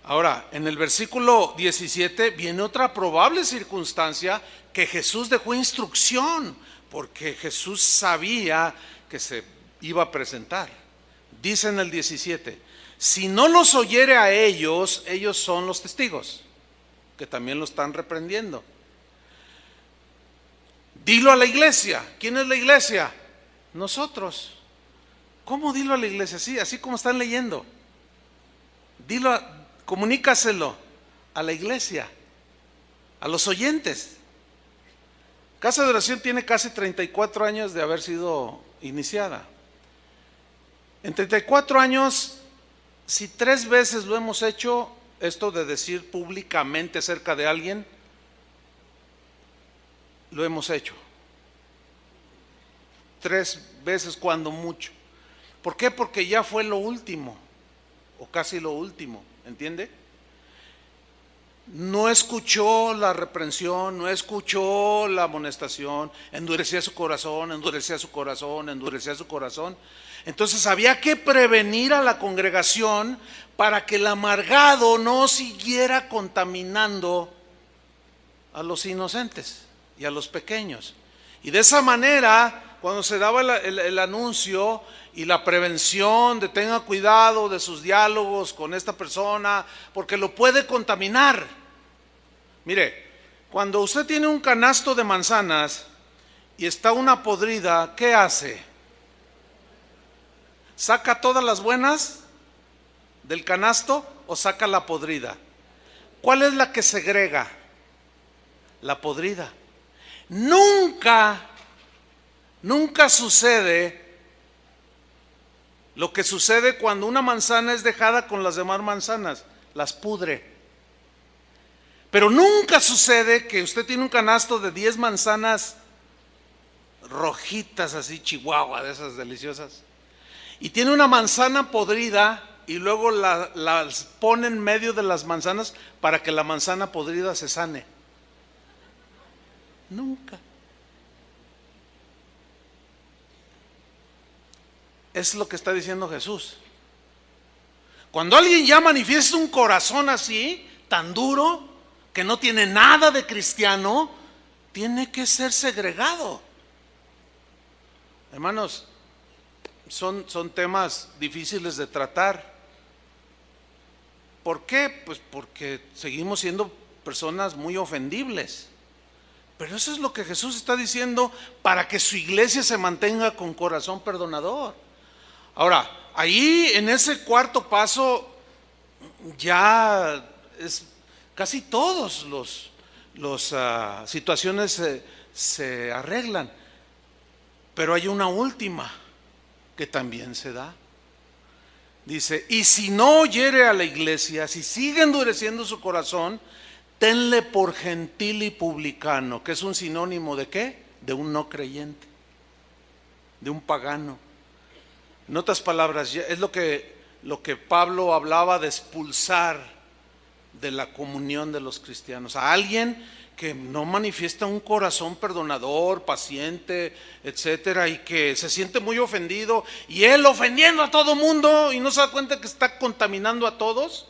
Speaker 1: Ahora, en el versículo 17 viene otra probable circunstancia que Jesús dejó instrucción, porque Jesús sabía que se iba a presentar. Dice en el 17, si no los oyere a ellos, ellos son los testigos, que también lo están reprendiendo. Dilo a la iglesia. ¿Quién es la iglesia? Nosotros. ¿Cómo dilo a la iglesia? Sí, así como están leyendo. Dilo, comunícaselo a la iglesia, a los oyentes. Casa de Oración tiene casi 34 años de haber sido iniciada. En 34 años, si 3 veces lo hemos hecho, esto de decir públicamente acerca de alguien, lo hemos hecho. 3 veces cuando mucho. ¿Por qué? Porque ya fue lo último, o casi lo último, ¿entiende? No escuchó la reprensión, no escuchó la amonestación, endurecía su corazón, endurecía su corazón, endurecía su corazón. Entonces había que prevenir a la congregación para que el amargado no siguiera contaminando a los inocentes y a los pequeños. Y de esa manera, cuando se daba el anuncio y la prevención de tenga cuidado de sus diálogos con esta persona, porque lo puede contaminar. Mire, cuando usted tiene un canasto de manzanas y está una podrida, ¿qué hace? ¿Saca todas las buenas del canasto o saca la podrida? ¿Cuál es la que segrega? La podrida. Nunca sucede lo que sucede cuando una manzana es dejada con las demás manzanas, las pudre. Pero nunca sucede que usted tiene un canasto de 10 manzanas rojitas, así chihuahua, de esas deliciosas, y tiene una manzana podrida y luego las pone en medio de las manzanas para que la manzana podrida se sane. Nunca. Es lo que está diciendo Jesús. Cuando alguien ya manifiesta un corazón así, tan duro, que no tiene nada de cristiano, tiene que ser segregado. Hermanos, son temas difíciles de tratar. ¿Por qué? Pues porque seguimos siendo personas muy ofendibles. Pero eso es lo que Jesús está diciendo para que su iglesia se mantenga con corazón perdonador. Ahora, ahí en ese cuarto paso ya es casi todos los situaciones se arreglan. Pero hay una última que también se da. Dice, y si no oyere a la iglesia, si sigue endureciendo su corazón, tenle por gentil y publicano, que es un sinónimo de ¿qué? De un no creyente, de un pagano. En otras palabras, es lo que Pablo hablaba de expulsar de la comunión de los cristianos, a alguien que no manifiesta un corazón perdonador, paciente, etcétera, y que se siente muy ofendido, y él ofendiendo a todo mundo y no se da cuenta que está contaminando a todos.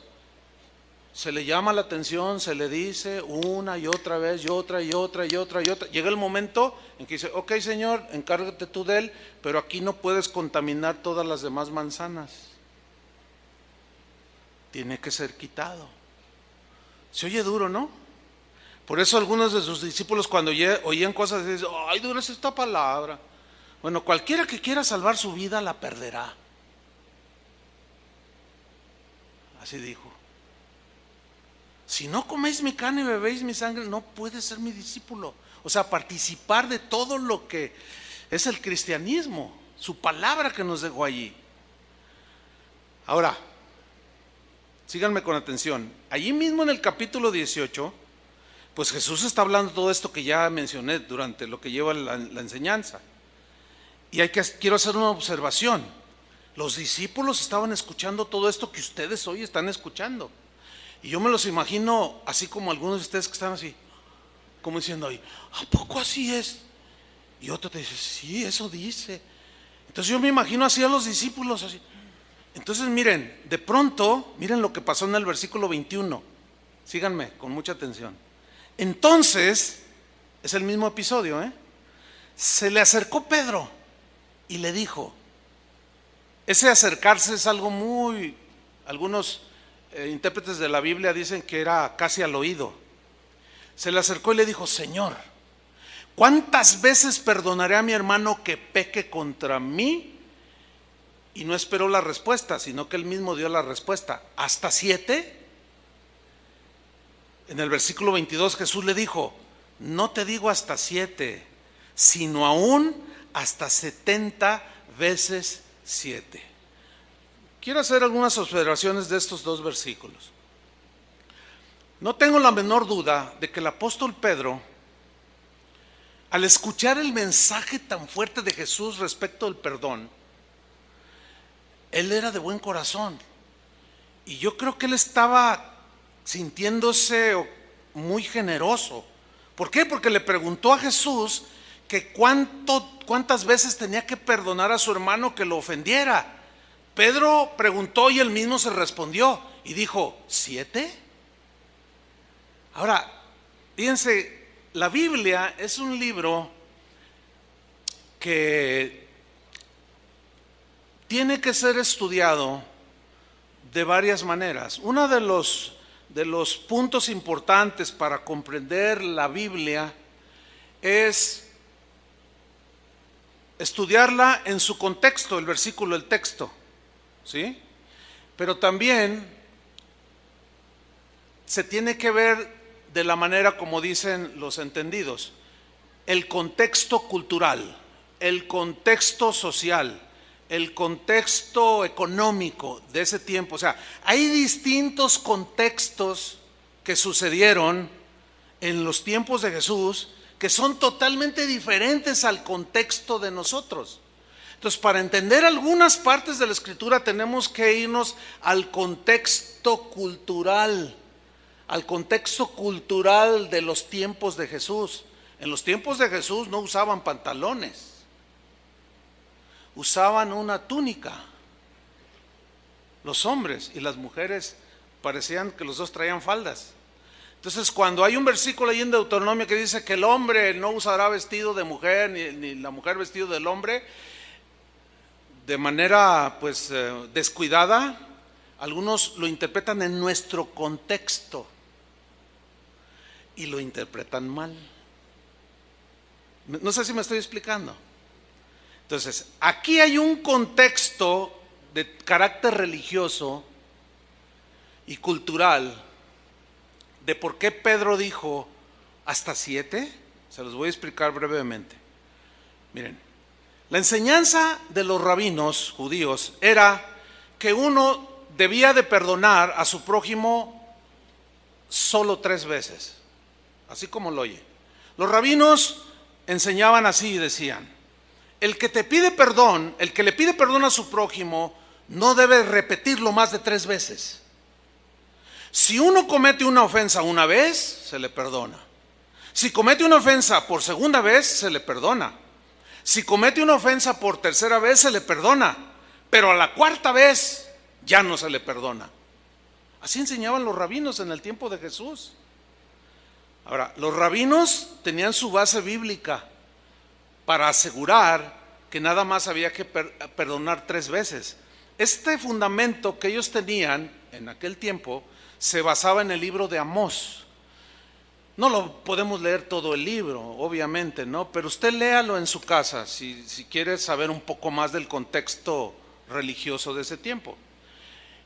Speaker 1: Se le llama la atención, se le dice una y otra vez, y otra y otra y otra y otra. Llega el momento en que dice, ok, Señor, encárgate tú de él, pero aquí no puedes contaminar todas las demás manzanas. Tiene que ser quitado. Se oye duro, ¿no? Por eso algunos de sus discípulos cuando oían cosas dicen, ay, dura es esta palabra. Bueno, cualquiera que quiera salvar su vida la perderá. Así dijo. Si no coméis mi carne y bebéis mi sangre, no puedes ser mi discípulo. O sea, participar de todo lo que es el cristianismo, su palabra que nos dejó allí. Ahora, síganme con atención. Allí mismo en el capítulo 18, pues Jesús está hablando todo esto que ya mencioné durante lo que lleva la enseñanza. Y quiero hacer una observación. Los discípulos estaban escuchando todo esto que ustedes hoy están escuchando. Y yo me los imagino así como algunos de ustedes que están así, como diciendo ahí, ¿a poco así es? Y otro te dice, sí, eso dice. Entonces yo me imagino así a los discípulos, así. Entonces miren, de pronto, miren lo que pasó en el versículo 21. Síganme con mucha atención. Entonces, es el mismo episodio, se le acercó Pedro y le dijo, ese acercarse es algo muy, algunos intérpretes de la Biblia dicen que era casi al oído. Se le acercó y le dijo, Señor, ¿cuántas veces perdonaré a mi hermano que peque contra mí? Y no esperó la respuesta, sino que él mismo dio la respuesta. ¿Hasta 7? En el versículo 22 Jesús le dijo, no te digo hasta 7, sino aún hasta 70 veces 7. Quiero hacer algunas observaciones de estos dos versículos. No tengo la menor duda de que el apóstol Pedro, al escuchar el mensaje tan fuerte de Jesús respecto al perdón, él era de buen corazón. Y yo creo que él estaba sintiéndose muy generoso. ¿Por qué? Porque le preguntó a Jesús que cuántas veces tenía que perdonar a su hermano que lo ofendiera. Pedro preguntó y él mismo se respondió y dijo, ¿7? Ahora, fíjense, la Biblia es un libro que tiene que ser estudiado de varias maneras. Uno de los puntos importantes para comprender la Biblia es estudiarla en su contexto, el versículo, el texto, ¿sí? Pero también se tiene que ver de la manera como dicen los entendidos, el contexto cultural, el contexto social, el contexto económico de ese tiempo. O sea, hay distintos contextos que sucedieron en los tiempos de Jesús que son totalmente diferentes al contexto de nosotros. Entonces, para entender algunas partes de la Escritura tenemos que irnos al contexto cultural de los tiempos de Jesús. En los tiempos de Jesús no usaban pantalones, usaban una túnica. Los hombres y las mujeres parecían que los dos traían faldas. Entonces, cuando hay un versículo ahí en Deuteronomio que dice que el hombre no usará vestido de mujer, ni la mujer vestido del hombre, de manera pues descuidada, algunos lo interpretan en nuestro contexto y lo interpretan mal. No sé si me estoy explicando. Entonces, aquí hay un contexto de carácter religioso y cultural de por qué Pedro dijo hasta 7. Se los voy a explicar brevemente. Miren, la enseñanza de los rabinos judíos era que uno debía de perdonar a su prójimo solo 3 veces, así como lo oye. Los rabinos enseñaban así y decían, el que le pide perdón a su prójimo no debe repetirlo más de 3 veces. Si uno comete una ofensa una vez, se le perdona. Si comete una ofensa por segunda vez, se le perdona. Si comete una ofensa por tercera vez, se le perdona. Pero a la 4ª vez, ya no se le perdona. Así enseñaban los rabinos en el tiempo de Jesús. Ahora, los rabinos tenían su base bíblica para asegurar que nada más había que perdonar 3 veces. Este fundamento que ellos tenían en aquel tiempo se basaba en el libro de Amós. No lo podemos leer todo el libro, obviamente, ¿no? Pero usted léalo en su casa si quiere saber un poco más del contexto religioso de ese tiempo.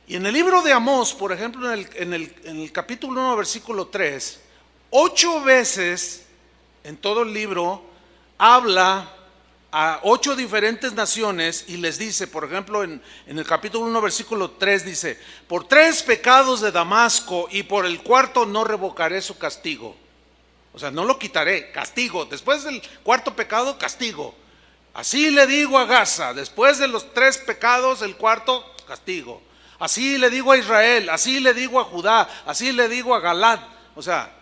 Speaker 1: Y en el libro de Amós, por ejemplo, en el capítulo 1, versículo 3, 8 veces en todo el libro habla a 8 diferentes naciones y les dice, por ejemplo, en el capítulo 1, versículo 3 dice, por 3 pecados de Damasco y por el 4º no revocaré su castigo. O sea, no lo quitaré, castigo. Después del 4º pecado, castigo. Así le digo a Gaza, después de los 3 pecados, el 4º, castigo. Así le digo a Israel, así le digo a Judá, así le digo a Galad. O sea,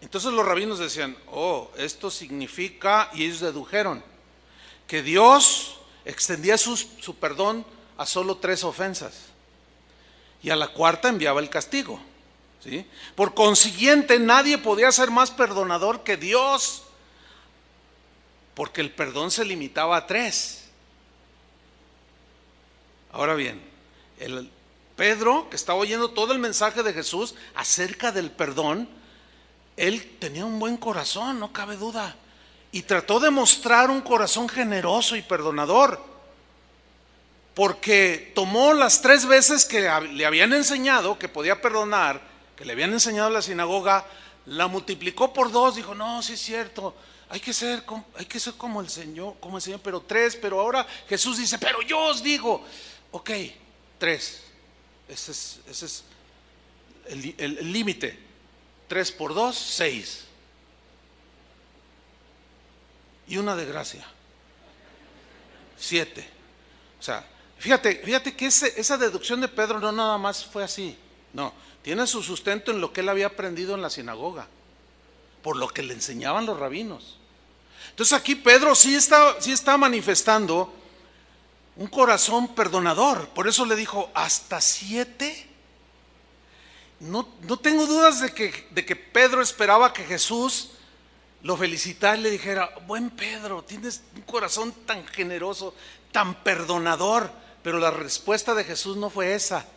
Speaker 1: Entonces los rabinos decían, oh, esto significa, y ellos dedujeron, que Dios extendía su perdón a solo 3 ofensas. Y a la cuarta enviaba el castigo, ¿sí? Por consiguiente, nadie podía ser más perdonador que Dios, porque el perdón se limitaba a 3. Ahora bien, Pedro, que estaba oyendo todo el mensaje de Jesús acerca del perdón, él tenía un buen corazón, no cabe duda, y trató de mostrar un corazón generoso y perdonador, porque tomó las 3 veces que le habían enseñado que podía perdonar, que le habían enseñado en la sinagoga, la multiplicó por 2, dijo, no, sí es cierto, hay que ser como el Señor, pero 3, pero ahora Jesús dice, pero yo os digo, ok, 3, ese es el límite. 3 por 2, 6. Y una de gracia, 7. O sea, fíjate que esa deducción de Pedro no nada más fue así. No, tiene su sustento en lo que él había aprendido en la sinagoga, por lo que le enseñaban los rabinos. Entonces aquí Pedro sí está manifestando un corazón perdonador. Por eso le dijo, ¿hasta 7? No tengo dudas de que Pedro esperaba que Jesús lo felicitara y le dijera, buen Pedro, tienes un corazón tan generoso, tan perdonador. Pero la respuesta de Jesús no fue esa.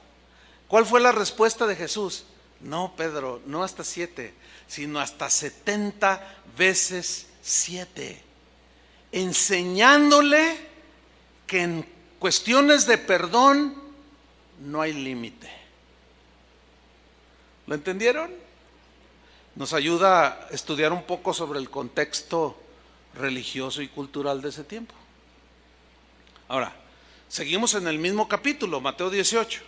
Speaker 1: ¿Cuál fue la respuesta de Jesús? No, Pedro, no hasta 7, sino hasta 70 veces 7. Enseñándole que en cuestiones de perdón no hay límite. ¿Lo entendieron? Nos ayuda a estudiar un poco sobre el contexto religioso y cultural de ese tiempo. Ahora, seguimos en el mismo capítulo, Mateo 18.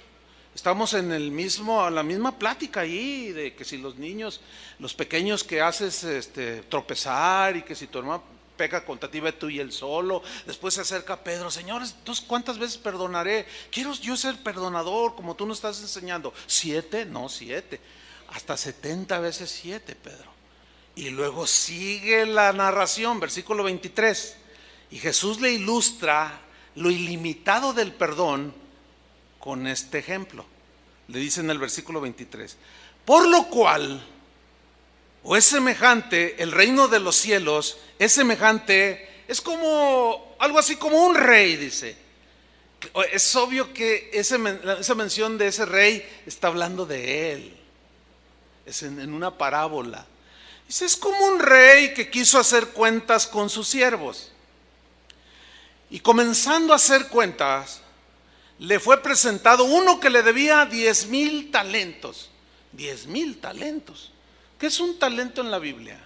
Speaker 1: Estamos en la misma plática ahí, de que si los niños, los pequeños que haces tropezar, y que si tu hermano peca contra ti, ve tú y él solo. Después se acerca Pedro, Señor, entonces ¿cuántas veces perdonaré? Quiero yo ser perdonador como tú nos estás enseñando. 7, no 7, hasta 70 veces 7, Pedro. Y luego sigue la narración, versículo 23, y Jesús le ilustra lo ilimitado del perdón con este ejemplo. Le dice en el versículo 23, por lo cual, o es semejante, el reino de los cielos es semejante, es como algo así como un rey, dice. Es obvio que esa mención de ese rey está hablando de él, es en una parábola. Dice, es como un rey que quiso hacer cuentas con sus siervos, y comenzando a hacer cuentas, le fue presentado uno que le debía 10,000 talentos. 10,000 talentos. ¿Qué es un talento en la Biblia?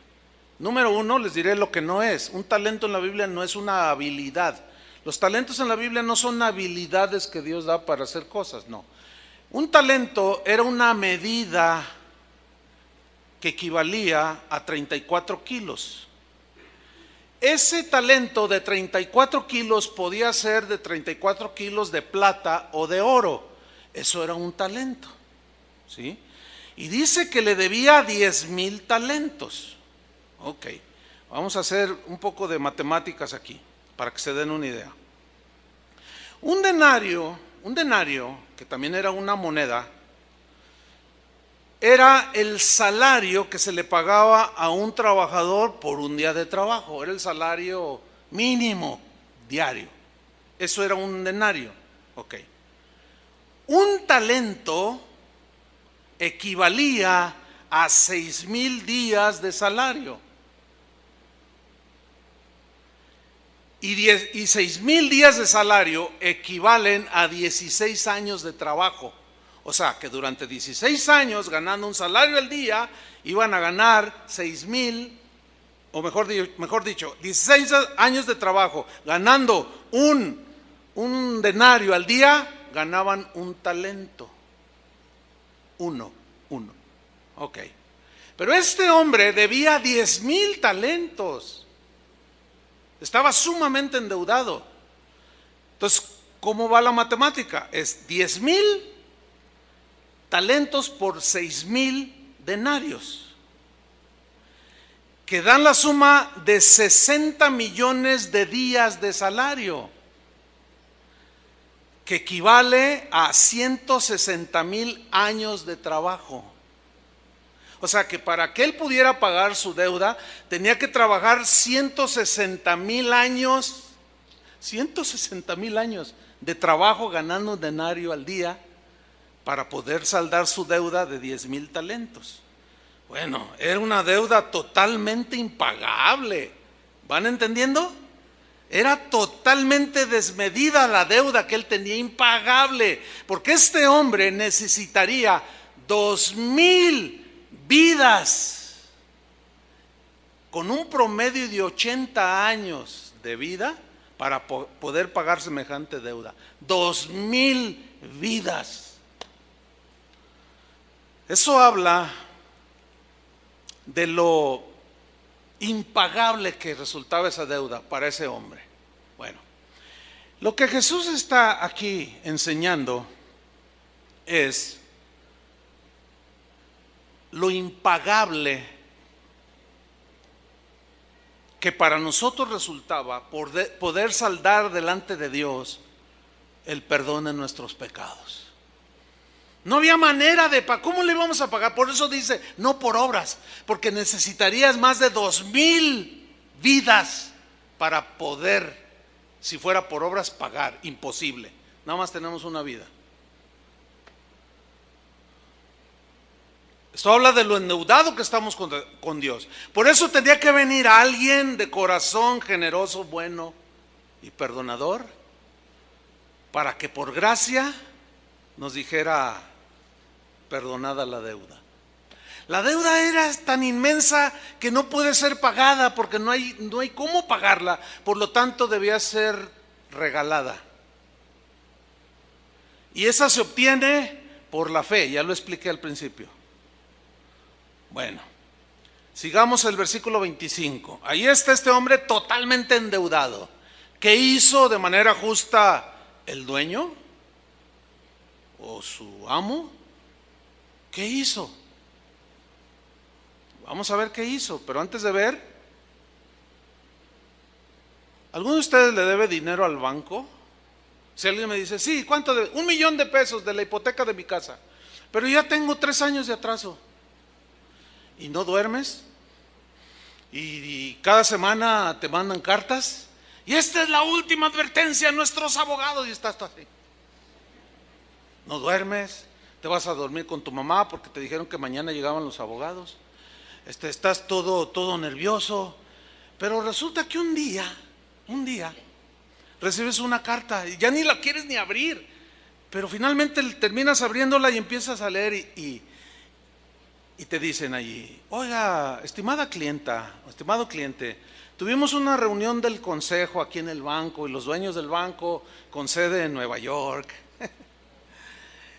Speaker 1: Número 1, les diré lo que no es. Un talento en la Biblia no es una habilidad. Los talentos en la Biblia no son habilidades que Dios da para hacer cosas, no. Un talento era una medida que equivalía a 34 kilos. Ese talento de 34 kilos podía ser de 34 kilos de plata o de oro. Eso era un talento, ¿sí? Y dice que le debía 10,000 talentos. Ok, vamos a hacer un poco de matemáticas aquí, para que se den una idea. Un denario, que también era una moneda, era el salario que se le pagaba a un trabajador por un día de trabajo. Era el salario mínimo diario. Eso era un denario. Ok. Un talento equivalía a 6,000 días de salario. Y 6,000 días de salario equivalen a 16 años de trabajo. O sea, que durante 16 años, ganando un salario al día, iban a ganar 6,000, o mejor dicho, 16 años de trabajo, ganando un denario al día, ganaban un talento. Uno. Ok. Pero este hombre debía 10,000 talentos. Estaba sumamente endeudado. Entonces, ¿cómo va la matemática? Es 10,000 talentos por 6,000 denarios. que dan la suma de 60 millones de días de salario, que equivale a 160,000 años de trabajo. O sea que para que él pudiera pagar su deuda, tenía que trabajar 160,000 años, 160,000 años de trabajo ganando un denario al día para poder saldar su deuda de 10,000 talentos. Bueno, era una deuda totalmente impagable. ¿Van entendiendo? Era totalmente desmedida la deuda que él tenía, impagable, porque este hombre necesitaría 2,000 vidas con un promedio de 80 años de vida para poder pagar semejante deuda. 2,000 vidas. Eso habla de lo impagable que resultaba esa deuda para ese hombre. Bueno, lo que Jesús está aquí enseñando es lo impagable que para nosotros resultaba poder saldar delante de Dios el perdón de nuestros pecados. No había manera de pagar. ¿Cómo le íbamos a pagar? Por eso dice, no por obras, porque necesitarías más de 2,000 vidas para poder, si fuera por obras, pagar. Imposible. Nada más tenemos una vida. Esto habla de lo endeudado que estamos con Dios. Por eso tendría que venir alguien de corazón generoso, bueno y perdonador, para que por gracia nos dijera: perdonada la deuda. La deuda era tan inmensa que no puede ser pagada porque no hay cómo pagarla, por lo tanto debía ser regalada. Y esa se obtiene por la fe, ya lo expliqué al principio. Bueno, sigamos el versículo 25. Ahí está este hombre totalmente endeudado. ¿Qué hizo de manera justa el dueño o su amo? ¿Qué hizo? Vamos a ver qué hizo, pero antes de ver, ¿alguno de ustedes le debe dinero al banco? Si alguien me dice, sí, ¿cuánto debe? 1,000,000 de pesos de la hipoteca de mi casa, pero ya tengo 3 años de atraso. ¿Y no duermes? Y cada semana te mandan cartas, y esta es la última advertencia a nuestros abogados, y estás tú así. No duermes. Te vas a dormir con tu mamá porque te dijeron que mañana llegaban los abogados. Estás todo nervioso. Pero resulta que un día recibes una carta y ya ni la quieres ni abrir. Pero finalmente terminas abriéndola y empiezas a leer y te dicen allí: oiga, estimada clienta, estimado cliente, tuvimos una reunión del consejo aquí en el banco y los dueños del banco con sede en Nueva York.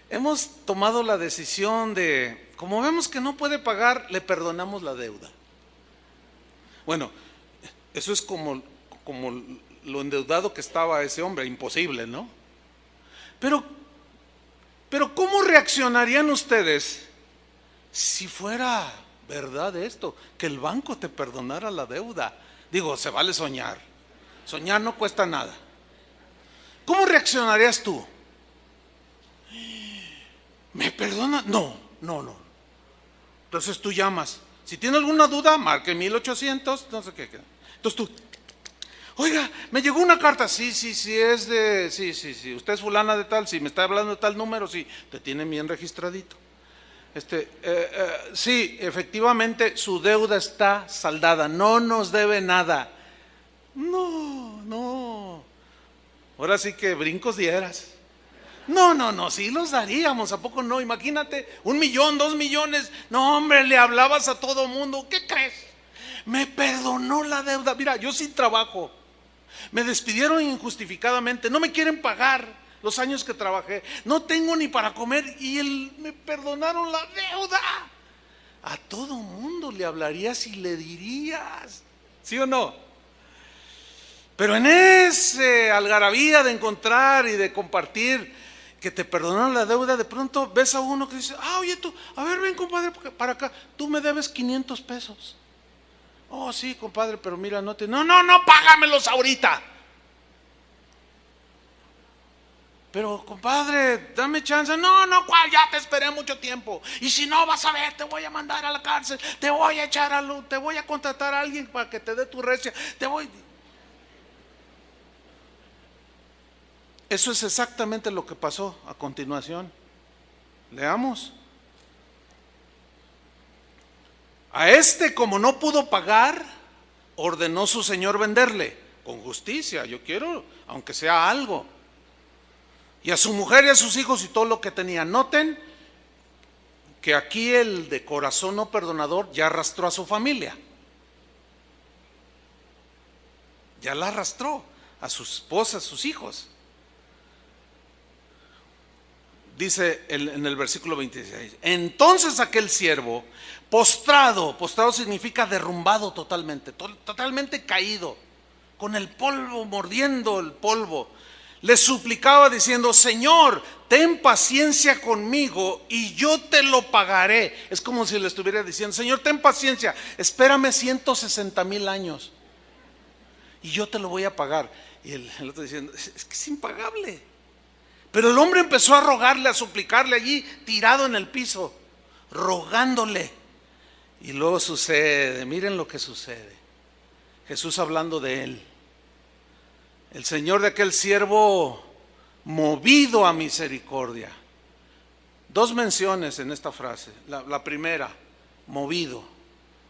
Speaker 1: Hemos tomado la decisión de, como vemos que no puede pagar, le perdonamos la deuda. Bueno, eso es como lo endeudado que estaba ese hombre, imposible, ¿no? Pero ¿cómo reaccionarían ustedes si fuera verdad esto, que el banco te perdonara la deuda? Digo, se vale soñar. Soñar no cuesta nada. ¿Cómo reaccionarías tú? ¿Me perdona? No. Entonces tú llamas. Si tiene alguna duda, marque 1800, no sé qué. Entonces tú, oiga, me llegó una carta. Sí, es de, sí. Usted es fulana de tal, sí, me está hablando de tal número, sí, te tienen bien registradito. Sí, efectivamente su deuda está saldada, no nos debe nada. No. Ahora sí que brincos dieras. No, sí los daríamos, ¿a poco no? Imagínate, 1,000,000, 2,000,000. No, hombre, le hablabas a todo mundo. ¿Qué crees? Me perdonó la deuda. Mira, yo sin trabajo, me despidieron injustificadamente, no me quieren pagar los años que trabajé, no tengo ni para comer y me perdonaron la deuda. A todo mundo le hablarías y le dirías, ¿sí o no? Pero en ese algarabía de encontrar y de compartir que te perdonaron la deuda, de pronto ves a uno que dice: oye tú, a ver, ven compadre para acá, tú me debes 500 pesos. Oh, sí, compadre, pero mira, no, págamelos ahorita. Pero, compadre, dame chance. No, ¿cuál? Ya te esperé mucho tiempo. Y si no, vas a ver, te voy a mandar a la cárcel, te voy a echar a luz, te voy a contratar a alguien para que te dé tu recia, Eso es exactamente lo que pasó a continuación. Leamos. A este, como no pudo pagar, ordenó su señor venderle con justicia. Yo quiero, aunque sea algo. Y a su mujer y a sus hijos y todo lo que tenía. Noten que aquí el de corazón no perdonador ya arrastró a su familia. Ya la arrastró a su esposa, a sus hijos. Dice en el versículo 26. Entonces aquel siervo, postrado significa derrumbado totalmente caído, con el polvo, mordiendo el polvo, le suplicaba diciendo: Señor, ten paciencia conmigo y yo te lo pagaré. Es como si le estuviera diciendo: Señor, ten paciencia, espérame 160,000 años y yo te lo voy a pagar. Y el otro diciendo: es que es impagable. Pero el hombre empezó a rogarle, a suplicarle allí, tirado en el piso, rogándole. Y luego sucede, miren lo que sucede. Jesús hablando de él. El Señor de aquel siervo, movido a misericordia. Dos menciones en esta frase. La primera, movido.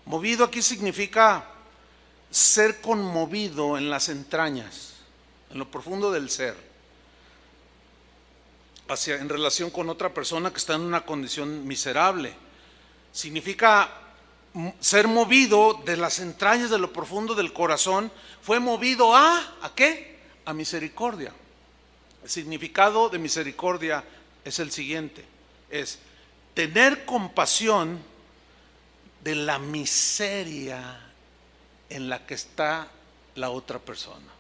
Speaker 1: Movido aquí significa ser conmovido en las entrañas, en lo profundo del ser, en relación con otra persona que está en una condición miserable. Significa ser movido de las entrañas, de lo profundo del corazón. Fue movido ¿a qué? A misericordia. El significado de misericordia es el siguiente: es tener compasión de la miseria en la que está la otra persona.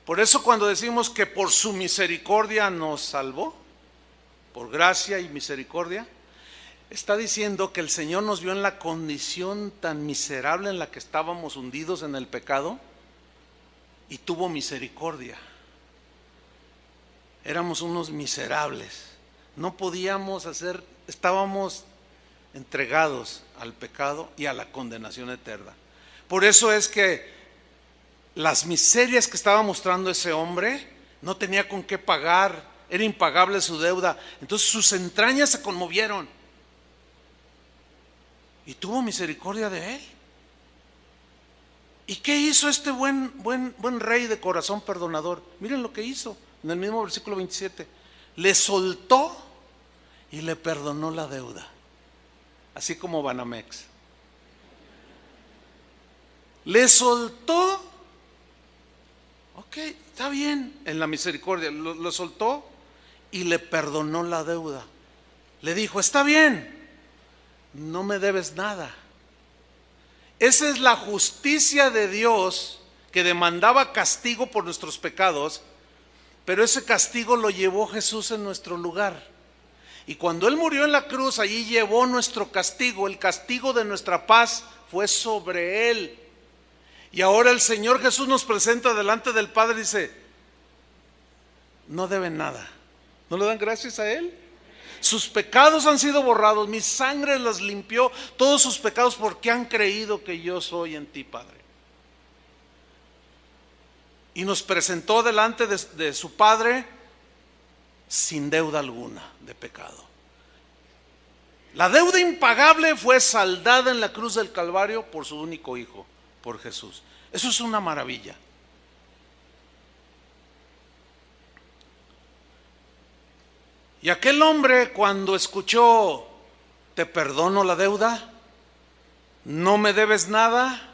Speaker 1: Por eso cuando decimos que por su misericordia nos salvó, por gracia y misericordia, está diciendo que el Señor nos vio en la condición tan miserable en la que estábamos hundidos en el pecado y tuvo misericordia. Éramos unos miserables, no podíamos hacer, estábamos entregados al pecado y a la condenación eterna. Por eso es que las miserias que estaba mostrando ese hombre, no tenía con qué pagar, era impagable su deuda. Entonces sus entrañas se conmovieron y tuvo misericordia de él. ¿Y qué hizo este buen rey de corazón perdonador? Miren lo que hizo en el mismo versículo 27. Le soltó y le perdonó la deuda, así como Banamex. Le soltó. Ok, está bien, en la misericordia, lo soltó y le perdonó la deuda. Le dijo: está bien, no me debes nada. Esa es la justicia de Dios, que demandaba castigo por nuestros pecados, pero ese castigo lo llevó Jesús en nuestro lugar. Y cuando Él murió en la cruz, allí llevó nuestro castigo, el castigo de nuestra paz fue sobre Él. Y ahora el Señor Jesús nos presenta delante del Padre y dice: no deben nada. ¿No le dan gracias a Él? Sus pecados han sido borrados, mi sangre los limpió, todos sus pecados, porque han creído que yo soy en ti, Padre. Y nos presentó delante de su Padre sin deuda alguna de pecado. La deuda impagable fue saldada en la cruz del Calvario por su único Hijo, por Jesús. Eso es una maravilla. Y aquel hombre, cuando escuchó: te perdono la deuda, no me debes nada.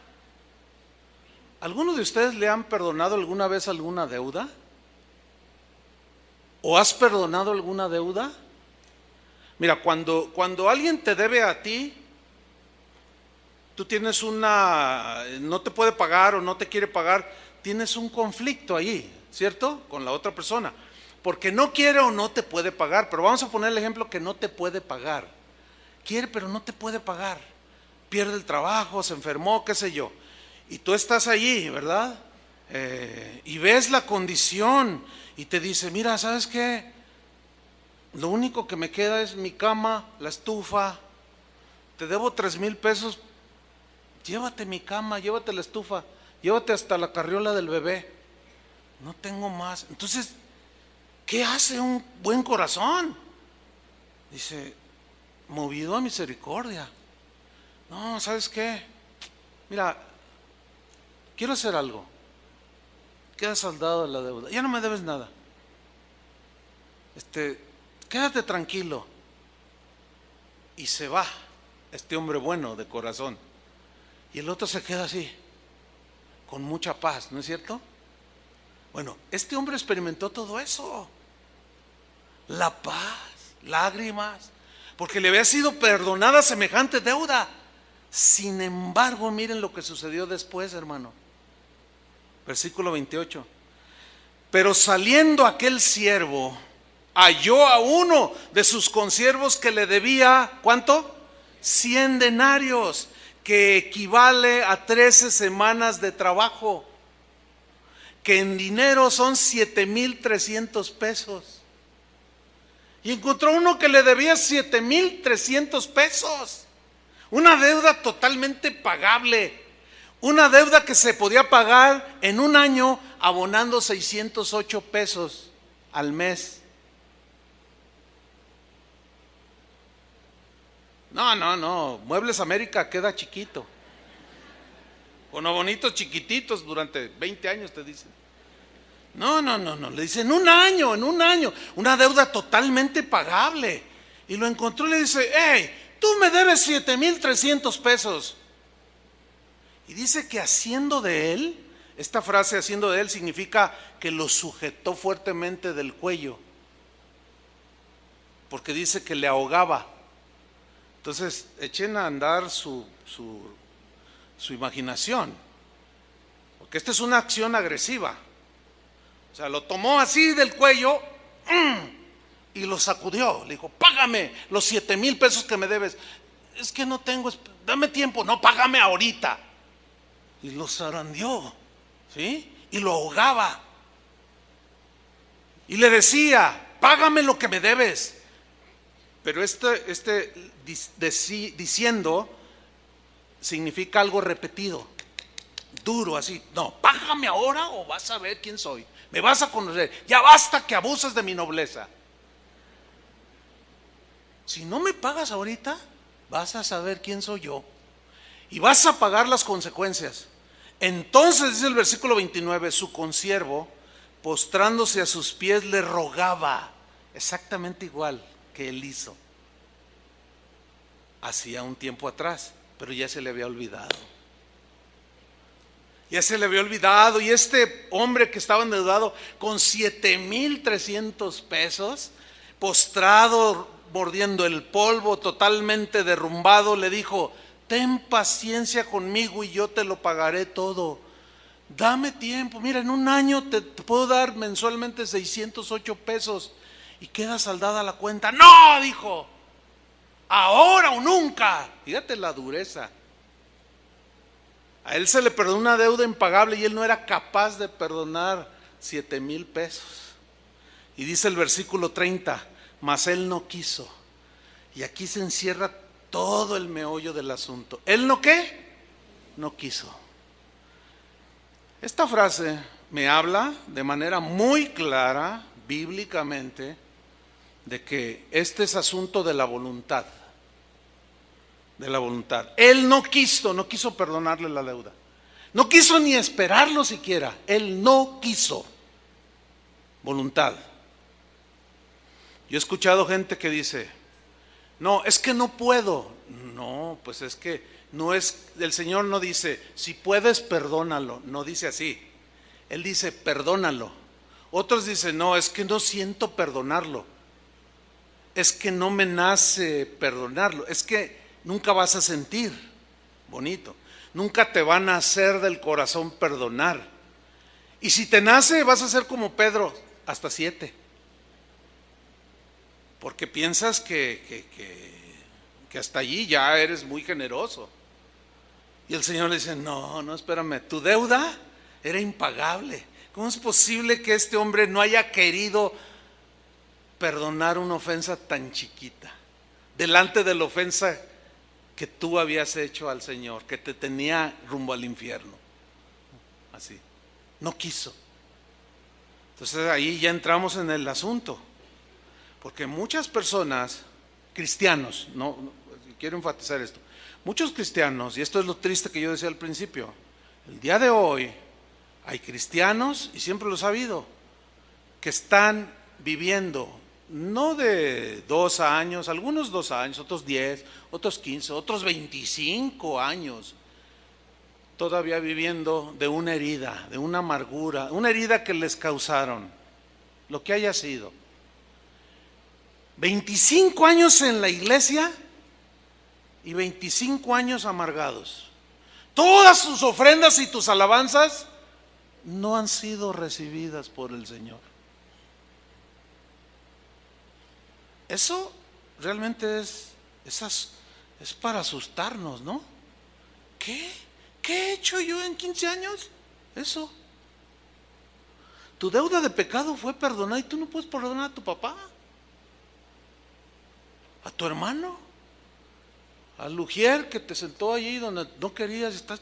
Speaker 1: ¿Alguno de ustedes le han perdonado alguna vez alguna deuda? ¿O has perdonado alguna deuda? Mira, cuando alguien te debe a ti, tú tienes no te puede pagar o no te quiere pagar, tienes un conflicto ahí, ¿cierto? Con la otra persona, porque no quiere o no te puede pagar. Pero vamos a poner el ejemplo que no te puede pagar. Quiere pero no te puede pagar. pierde el trabajo, se enfermó, qué sé yo. Y tú estás allí, ¿verdad? Y ves la condición y te dice, mira, ¿sabes qué? Lo único que me queda es mi cama, la estufa. Te debo 3,000 pesos. Llévate mi cama, llévate la estufa, llévate hasta la carriola del bebé. No tengo más. Entonces, ¿qué hace un buen corazón? Dice, movido a misericordia. No, ¿sabes qué? Mira, quiero hacer algo. Queda saldado de la deuda. Ya no me debes nada. Quédate tranquilo. Y se va este hombre bueno de corazón. Y el otro se queda así, con mucha paz, ¿no es cierto? Bueno, este hombre experimentó todo eso. La paz, lágrimas, porque le había sido perdonada semejante deuda. Sin embargo, miren lo que sucedió después, hermano. Versículo 28. Pero saliendo aquel siervo, halló a uno de sus consiervos que le debía, ¿cuánto? 100 denarios, que equivale a 13 semanas de trabajo, que en dinero son 7,300 pesos. Y encontró uno que le debía 7,300 pesos. Una deuda totalmente pagable. Una deuda que se podía pagar en un año abonando 608 pesos al mes. No, Muebles América queda chiquito. Con bonitos chiquititos durante 20 años te dicen. No, le dicen en un año, una deuda totalmente pagable. Y lo encontró y le dice, hey, tú me debes 7,300 pesos. Y dice que haciendo de él, esta frase haciendo de él significa que lo sujetó fuertemente del cuello, porque dice que le ahogaba. Entonces echen a andar su imaginación, porque esta es una acción agresiva. O sea, lo tomó así del cuello y lo sacudió. Le dijo, págame los 7,000 pesos que me debes. Es que no tengo, dame tiempo. No, págame ahorita. Y lo zarandeó, ¿sí? Y lo ahogaba. Y le decía, págame lo que me debes. Pero diciendo significa algo repetido, duro, así. No, págame ahora o vas a ver quién soy. Me vas a conocer. Ya basta que abusas de mi nobleza. Si no me pagas ahorita, vas a saber quién soy yo. Y vas a pagar las consecuencias. Entonces dice el versículo 29, su consiervo, postrándose a sus pies, le rogaba, exactamente igual que él hizo hacía un tiempo atrás, pero ya se le había olvidado. Ya se le había olvidado. Y este hombre que estaba endeudado con 7,300 pesos, postrado, mordiendo el polvo, totalmente derrumbado, le dijo, ten paciencia conmigo y yo te lo pagaré todo. Dame tiempo, mira, en un año te puedo dar mensualmente 608 pesos y queda saldada la cuenta. No, dijo, ahora o nunca. Fíjate la dureza. A él se le perdonó una deuda impagable y él no era capaz de perdonar 7,000 pesos. Y dice el versículo 30, mas él no quiso. Y aquí se encierra todo el meollo del asunto. ¿Él no qué? No quiso. Esta frase me habla de manera muy clara, bíblicamente, de que este es asunto de la voluntad. De la voluntad. Él no quiso perdonarle la deuda. No quiso ni esperarlo siquiera. Él no quiso. Voluntad. Yo he escuchado gente que dice, no, es que no puedo. No, pues es que no es, el Señor no dice, si puedes, perdónalo. No dice así. Él dice, perdónalo. Otros dicen, no, es que no siento perdonarlo. Es que no me nace perdonarlo. Es que nunca vas a sentir bonito. Nunca te va a nacer del corazón perdonar. Y si te nace, vas a ser como Pedro, hasta 7. Porque piensas que hasta allí ya eres muy generoso. Y el Señor le dice, no, no, espérame, tu deuda era impagable. ¿Cómo es posible que este hombre no haya querido perdonar una ofensa tan chiquita delante de la ofensa que tú habías hecho al Señor, que te tenía rumbo al infierno? Así, no quiso. Entonces ahí ya entramos en el asunto, porque muchas personas, cristianos, quiero enfatizar esto, muchos cristianos, y esto es lo triste que yo decía al principio, el día de hoy hay cristianos, y siempre lo he sabido, que están viviendo no de 2 años, algunos 2 años, otros 10, otros 15, otros 25 años, todavía viviendo de una herida, de una amargura, una herida que les causaron, lo que haya sido. 25 años en la iglesia y 25 años amargados. Todas sus ofrendas y tus alabanzas no han sido recibidas por el Señor. Eso realmente es para asustarnos, ¿no? ¿Qué he hecho yo en 15 años? Eso. Tu deuda de pecado fue perdonada y tú no puedes perdonar a tu papá, a tu hermano, al ujier que te sentó allí donde no querías estar.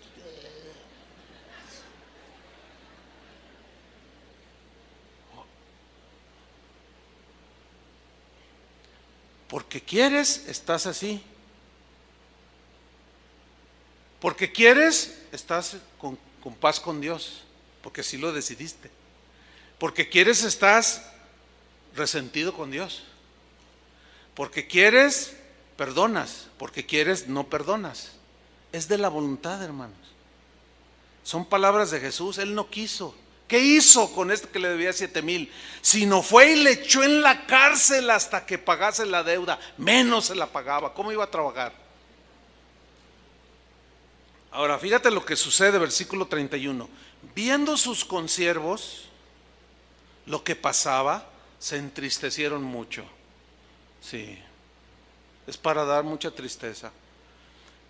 Speaker 1: Porque quieres, estás así. Porque quieres, estás con paz con Dios, porque así lo decidiste. Porque quieres, estás resentido con Dios. Porque quieres, perdonas. Porque quieres, no perdonas. Es de la voluntad, hermanos. Son palabras de Jesús. Él no quiso. ¿Qué hizo con este que le debía 7,000? Sino fue y le echó en la cárcel hasta que pagase la deuda. Menos se la pagaba. ¿Cómo iba a trabajar? Ahora, fíjate lo que sucede, versículo 31. Viendo sus consiervos lo que pasaba, se entristecieron mucho. Sí, es para dar mucha tristeza.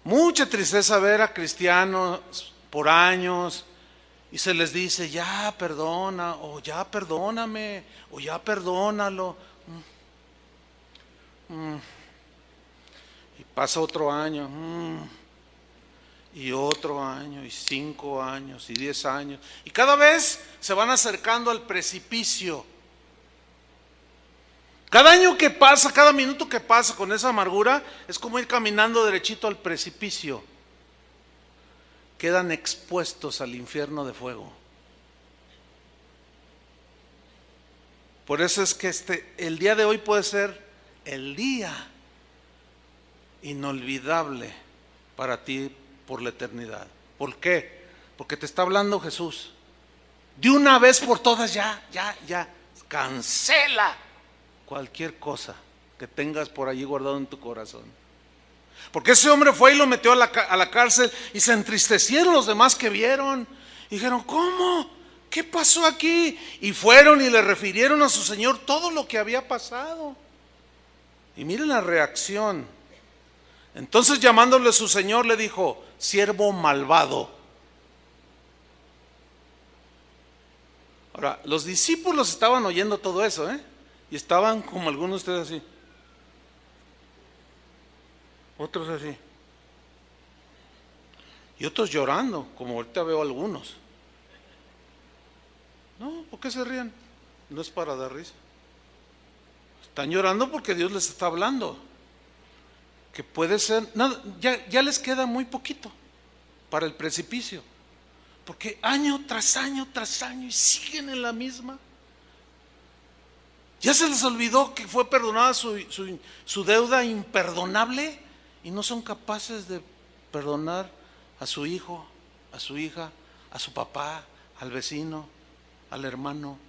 Speaker 1: Mucha tristeza ver a cristianos por años y se les dice, ya perdona, o ya perdóname, o ya perdónalo. Y pasa otro año. Y otro año, y 5 años, y 10 años. Y cada vez se van acercando al precipicio. Cada año que pasa, cada minuto que pasa con esa amargura, es como ir caminando derechito al precipicio. Quedan expuestos al infierno de fuego. Por eso es que el día de hoy puede ser el día inolvidable para ti por la eternidad. ¿Por qué? Porque te está hablando Jesús. De una vez por todas ya, cancela cualquier cosa que tengas por allí guardado en tu corazón. Porque ese hombre fue y lo metió a la cárcel y se entristecieron los demás que vieron. Y dijeron, ¿cómo? ¿Qué pasó aquí? Y fueron y le refirieron a su señor todo lo que había pasado. Y miren la reacción. Entonces, llamándole a su señor, le dijo, siervo malvado. Ahora, los discípulos estaban oyendo todo eso, y estaban como algunos de ustedes así, otros así, y otros llorando, como ahorita veo algunos. No, ¿por qué se ríen? No es para dar risa. Están llorando porque Dios les está hablando. Que puede ser, nada, ya les queda muy poquito para el precipicio, porque año tras año y siguen en la misma. Ya se les olvidó que fue perdonada su deuda imperdonable y no son capaces de perdonar a su hijo, a su hija, a su papá, al vecino, al hermano,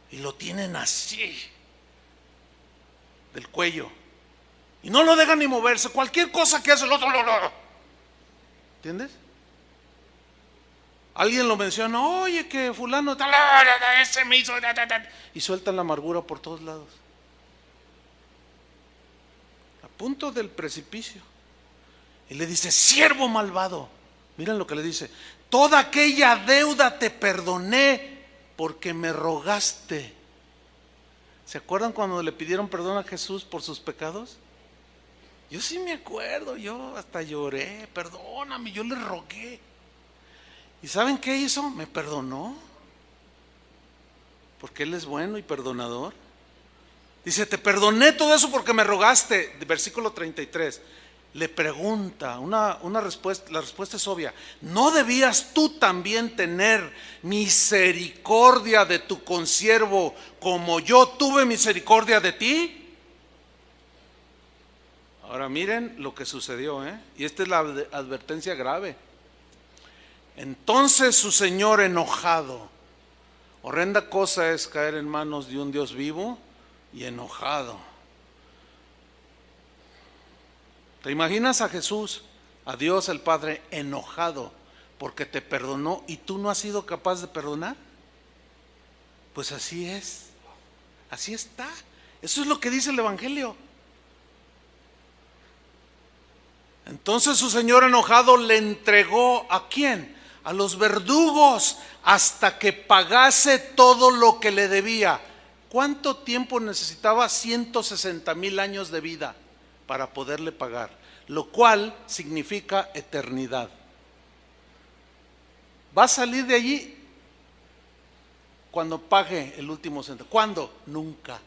Speaker 1: y lo tienen así del cuello. Y no lo dejan ni moverse. Cualquier cosa que hace el otro, no. ¿Entiendes? Alguien lo menciona, oye, que fulano tal, ese me hizo, y sueltan la amargura por todos lados. A punto del precipicio. Y le dice: siervo malvado. Miren lo que le dice: toda aquella deuda te perdoné porque me rogaste. ¿Se acuerdan cuando le pidieron perdón a Jesús por sus pecados? Yo sí me acuerdo, yo hasta lloré: perdóname, yo le rogué. ¿Y saben qué hizo? Me perdonó, porque Él es bueno y perdonador. Dice: te perdoné todo eso porque me rogaste. Versículo 33. Le pregunta, una respuesta, la respuesta es obvia: ¿no debías tú también tener misericordia de tu consiervo como yo tuve misericordia de ti? Ahora miren lo que sucedió, y esta es la advertencia grave. Entonces su señor, enojado — horrenda cosa es caer en manos de un Dios vivo y enojado. ¿Te imaginas a Jesús, a Dios el Padre, enojado porque te perdonó y tú no has sido capaz de perdonar? Pues así es, así está. Eso es lo que dice el Evangelio. Entonces su señor, enojado, le entregó ¿a quién? A los verdugos, hasta que pagase todo lo que le debía. ¿Cuánto tiempo necesitaba? 160,000 años de vida para poderle pagar, lo cual significa eternidad. Va a salir de allí cuando pague el último centavo. ¿Cuándo? Nunca.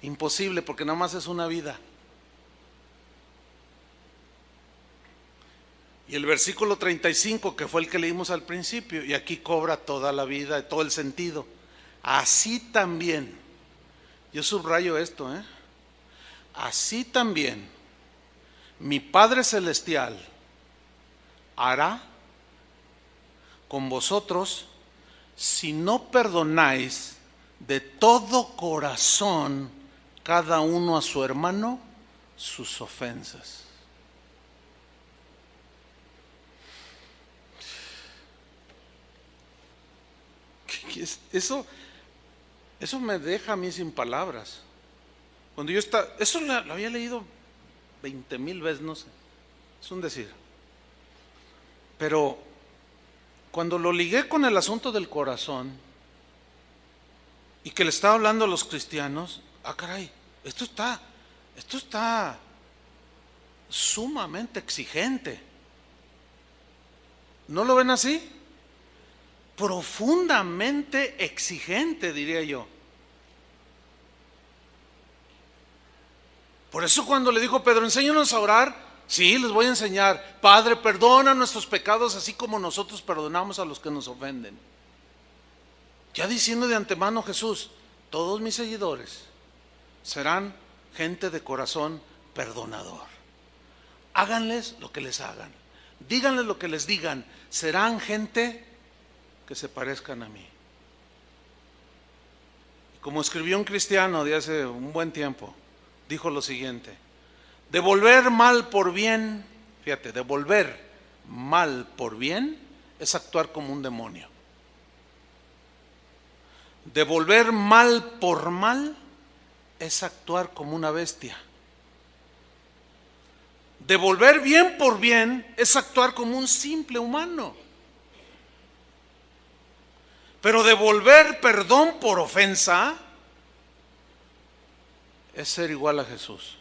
Speaker 1: Imposible, porque nada más es una vida. Y el versículo 35, que fue el que leímos al principio, y aquí cobra toda la vida, todo el sentido. Así también, yo subrayo esto, así también mi Padre Celestial hará con vosotros si no perdonáis de todo corazón cada uno a su hermano sus ofensas. Eso me deja a mí sin palabras. Cuando yo eso lo había leído 20,000 veces, no sé, es un decir. Pero cuando lo ligué con el asunto del corazón y que le estaba hablando a los cristianos, caray, esto está sumamente exigente. ¿No lo ven así? Profundamente exigente, diría yo. Por eso cuando le dijo Pedro: enséñanos a orar, sí, les voy a enseñar. Padre, perdona nuestros pecados así como nosotros perdonamos a los que nos ofenden. Ya diciendo de antemano Jesús: todos mis seguidores serán gente de corazón perdonador. Háganles lo que les hagan, díganles lo que les digan, serán gente que se parezcan a mí. Y como escribió un cristiano de hace un buen tiempo, dijo lo siguiente: devolver mal por bien, fíjate, devolver mal por bien es actuar como un demonio. Devolver mal por mal es actuar como una bestia. Devolver bien por bien es actuar como un simple humano. Pero devolver perdón por ofensa es ser igual a Jesús.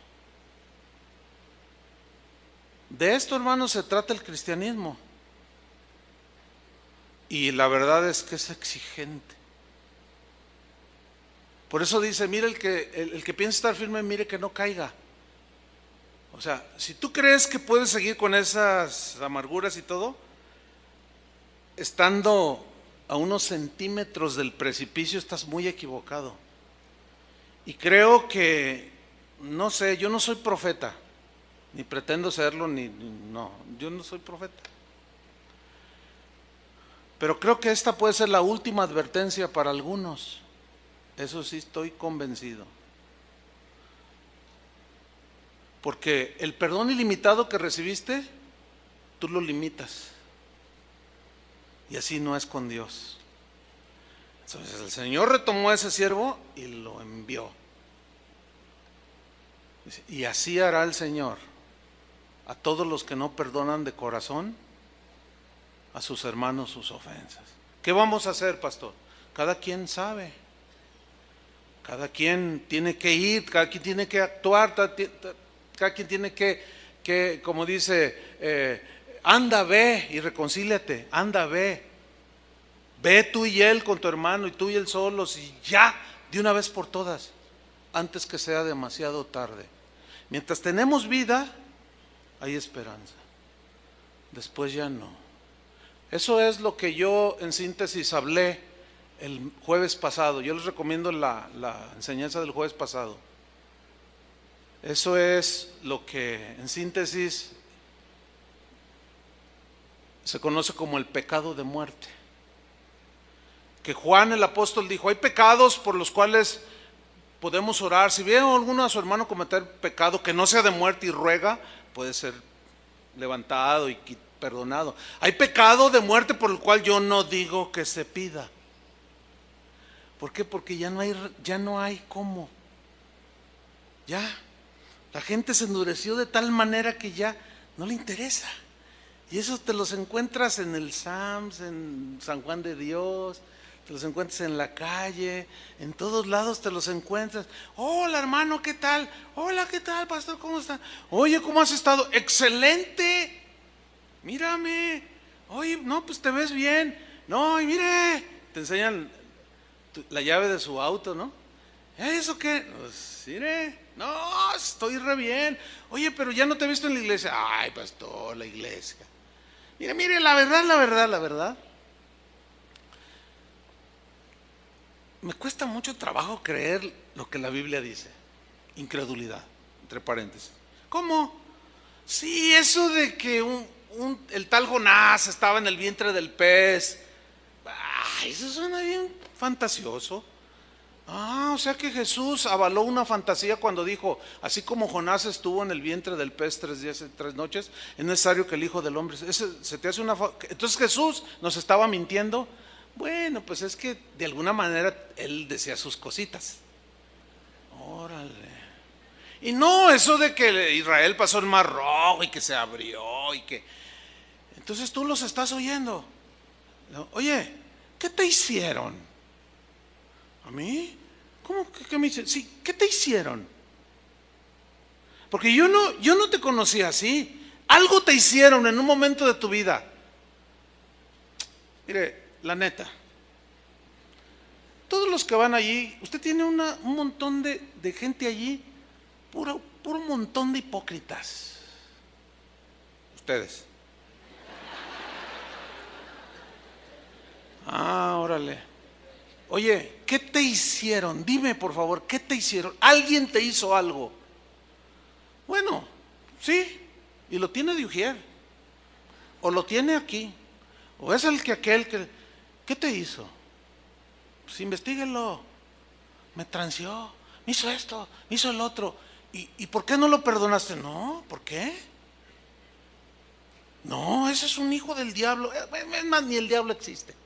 Speaker 1: De esto, hermanos, se trata el cristianismo. Y la verdad es que es exigente. Por eso dice: mire, el que piensa estar firme, mire que no caiga. O sea, si tú crees que puedes seguir con esas amarguras y todo, estando a unos centímetros del precipicio, estás muy equivocado. Y creo que, no sé, yo no soy profeta, ni pretendo serlo, no, yo no soy profeta. Pero creo que esta puede ser la última advertencia para algunos. Eso sí, estoy convencido. Porque el perdón ilimitado que recibiste, tú lo limitas. Y así no es con Dios. Entonces el Señor retomó a ese siervo y lo envió. Y así hará el Señor a todos los que no perdonan de corazón a sus hermanos sus ofensas. ¿Qué vamos a hacer, pastor? Cada quien sabe. Cada quien tiene que ir, cada quien tiene que actuar, cada quien tiene que como dice, anda, ve y reconcíliate, anda, ve. Ve tú y él con tu hermano y tú y él solos y ya, de una vez por todas, antes que sea demasiado tarde. Mientras tenemos vida, hay esperanza. Después ya no. Eso es lo que yo en síntesis hablé el jueves pasado. Yo les recomiendo la enseñanza del jueves pasado. Eso es lo que en síntesis se conoce como el pecado de muerte. Que Juan el apóstol dijo, hay pecados por los cuales podemos orar. Si ve a alguno a su hermano cometer pecado que no sea de muerte y ruega, puede ser levantado y perdonado. Hay pecado de muerte por el cual yo no digo que se pida. ¿Por qué? Porque ya no hay cómo. Ya la gente se endureció de tal manera que ya no le interesa. Y eso te los encuentras en el SAMS, en San Juan de Dios, te los encuentras en la calle, en todos lados te los encuentras. Hola hermano, ¿qué tal? Hola, ¿qué tal, pastor? ¿Cómo está? Oye, ¿cómo has estado? Excelente. Mírame. Oye, no, pues te ves bien. No, y mire, te enseñan la llave de su auto, ¿no? ¿Eso qué? Pues mire, no, estoy re bien. Oye, pero ya no te he visto en la iglesia. Ay, pastor, la iglesia. Mire, la verdad. Me cuesta mucho trabajo creer lo que la Biblia dice. Incredulidad, entre paréntesis. ¿Cómo? Sí, eso de que el tal Jonás estaba en el vientre del pez. Ay, eso suena bien fantasioso. O sea que Jesús avaló una fantasía cuando dijo, así como Jonás estuvo en el vientre del pez 3 días y 3 noches, es necesario que el Hijo del Hombre, se te hace entonces Jesús nos estaba mintiendo. Bueno, pues es que de alguna manera él decía sus cositas. Órale. Y no, eso de que Israel pasó el Mar Rojo y que se abrió y que... Entonces tú los estás oyendo. Oye, ¿qué te hicieron? ¿A mí? ¿Cómo que me hicieron? Sí, ¿qué te hicieron? Porque yo no te conocí así. Algo te hicieron en un momento de tu vida. Mire, la neta, todos los que van allí, usted tiene un montón de gente allí, puro montón de hipócritas. Ustedes. Órale. Oye, ¿qué te hicieron? Dime por favor, ¿qué te hicieron? ¿Alguien te hizo algo? Bueno, sí, y lo tiene de ujier, o lo tiene aquí, o es aquel que, ¿qué te hizo? Pues investíguelo. Me transió, me hizo esto, me hizo el otro. ¿Y por qué no lo perdonaste? No, ¿por qué? No, ese es un hijo del diablo. Es más, ni el diablo existe.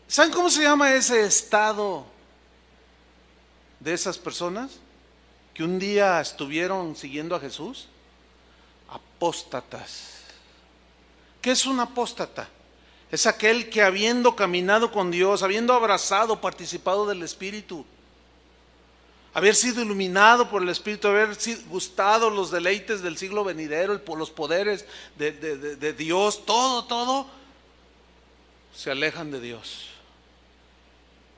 Speaker 1: ¿Saben cómo se llama ese estado de esas personas que un día estuvieron siguiendo a Jesús? Apóstatas. ¿Qué es un apóstata? Es aquel que habiendo caminado con Dios, habiendo abrazado, participado del Espíritu, haber sido iluminado por el Espíritu, haber gustado los deleites del siglo venidero, los poderes de Dios, todo, se alejan de Dios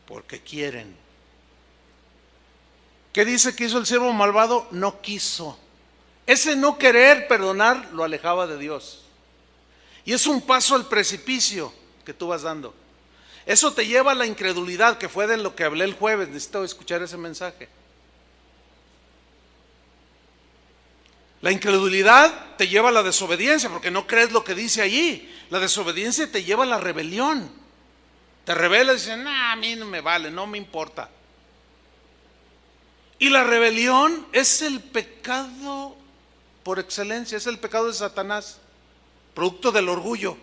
Speaker 1: porque quieren. ¿Qué dice que hizo el siervo malvado? No quiso. Ese no querer perdonar lo alejaba de Dios. Y es un paso al precipicio que tú vas dando. Eso te lleva a la incredulidad, que fue de lo que hablé el jueves. Necesito escuchar ese mensaje. La incredulidad te lleva a la desobediencia, porque no crees lo que dice allí. La desobediencia te lleva a la rebelión. Te rebelas y dices, a mí no me vale, no me importa. Y la rebelión es el pecado por excelencia, es el pecado de Satanás, producto del orgullo.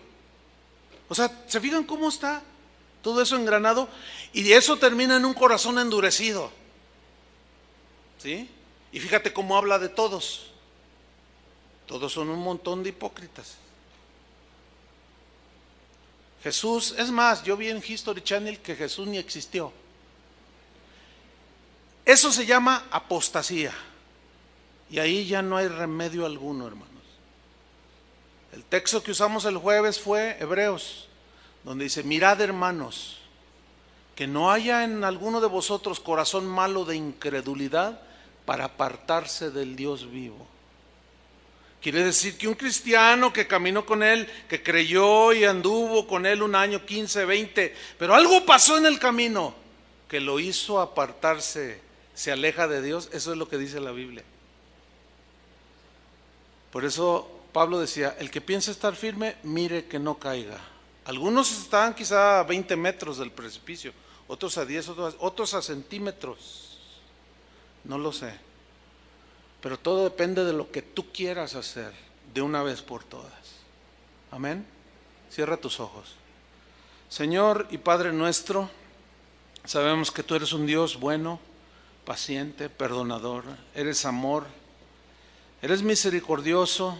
Speaker 1: O sea, ¿se fijan cómo está todo eso engranado? Y eso termina en un corazón endurecido. ¿Sí? Y fíjate cómo habla de todos. Todos son un montón de hipócritas. Jesús, es más, yo vi en History Channel que Jesús ni existió. Eso se llama apostasía. Y ahí ya no hay remedio alguno, hermanos. El texto que usamos el jueves fue Hebreos, donde dice: mirad, hermanos, que no haya en alguno de vosotros corazón malo de incredulidad para apartarse del Dios vivo. Quiere decir que un cristiano que caminó con Él, que creyó y anduvo con Él un año, 15, 20, pero algo pasó en el camino que lo hizo apartarse, se aleja de Dios. Eso es lo que dice la Biblia. Por eso Pablo decía: el que piensa estar firme, mire que no caiga. Algunos estaban quizá a 20 metros del precipicio, otros a 10, otros a centímetros. No lo sé. Pero todo depende de lo que tú quieras hacer de una vez por todas. Amén. Cierra tus ojos. Señor y Padre nuestro, sabemos que tú eres un Dios bueno, paciente, perdonador. Eres amor. Eres misericordioso,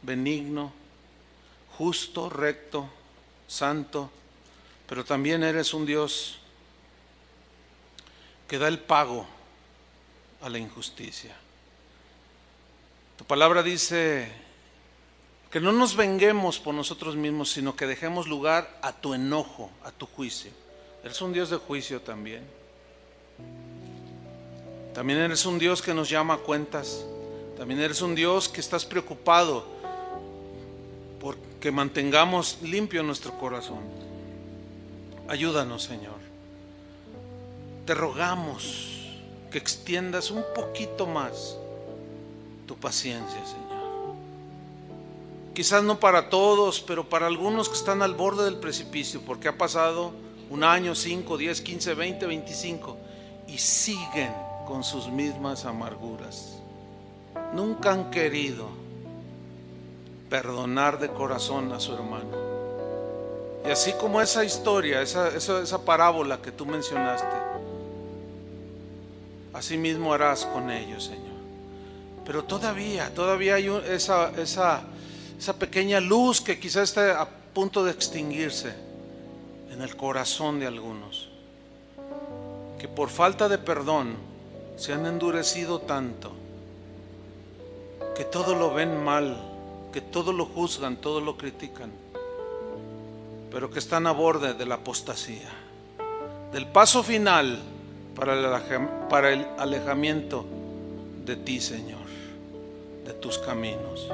Speaker 1: benigno, justo, recto, santo. Pero también eres un Dios que da el pago a la injusticia. Tu palabra dice que no nos venguemos por nosotros mismos, sino que dejemos lugar a tu enojo, a tu juicio. Eres un Dios de juicio también. También eres un Dios que nos llama a cuentas. También eres un Dios que estás preocupado por que mantengamos limpio nuestro corazón. Ayúdanos, Señor. Te rogamos que extiendas un poquito más tu paciencia, Señor. Quizás no para todos, pero para algunos que están al borde del precipicio, porque ha pasado un año, 5, 10, 15, 20, 25 y siguen con sus mismas amarguras. Nunca han querido perdonar de corazón a su hermano. Y así como esa historia, esa parábola que tú mencionaste, así mismo harás con ellos, Señor. Pero todavía hay esa pequeña luz que quizás esté a punto de extinguirse en el corazón de algunos, que por falta de perdón se han endurecido tanto, que todo lo ven mal, que todo lo juzgan, todo lo critican, pero que están a borde de la apostasía, del paso final para el alejamiento de ti, Señor, de tus caminos.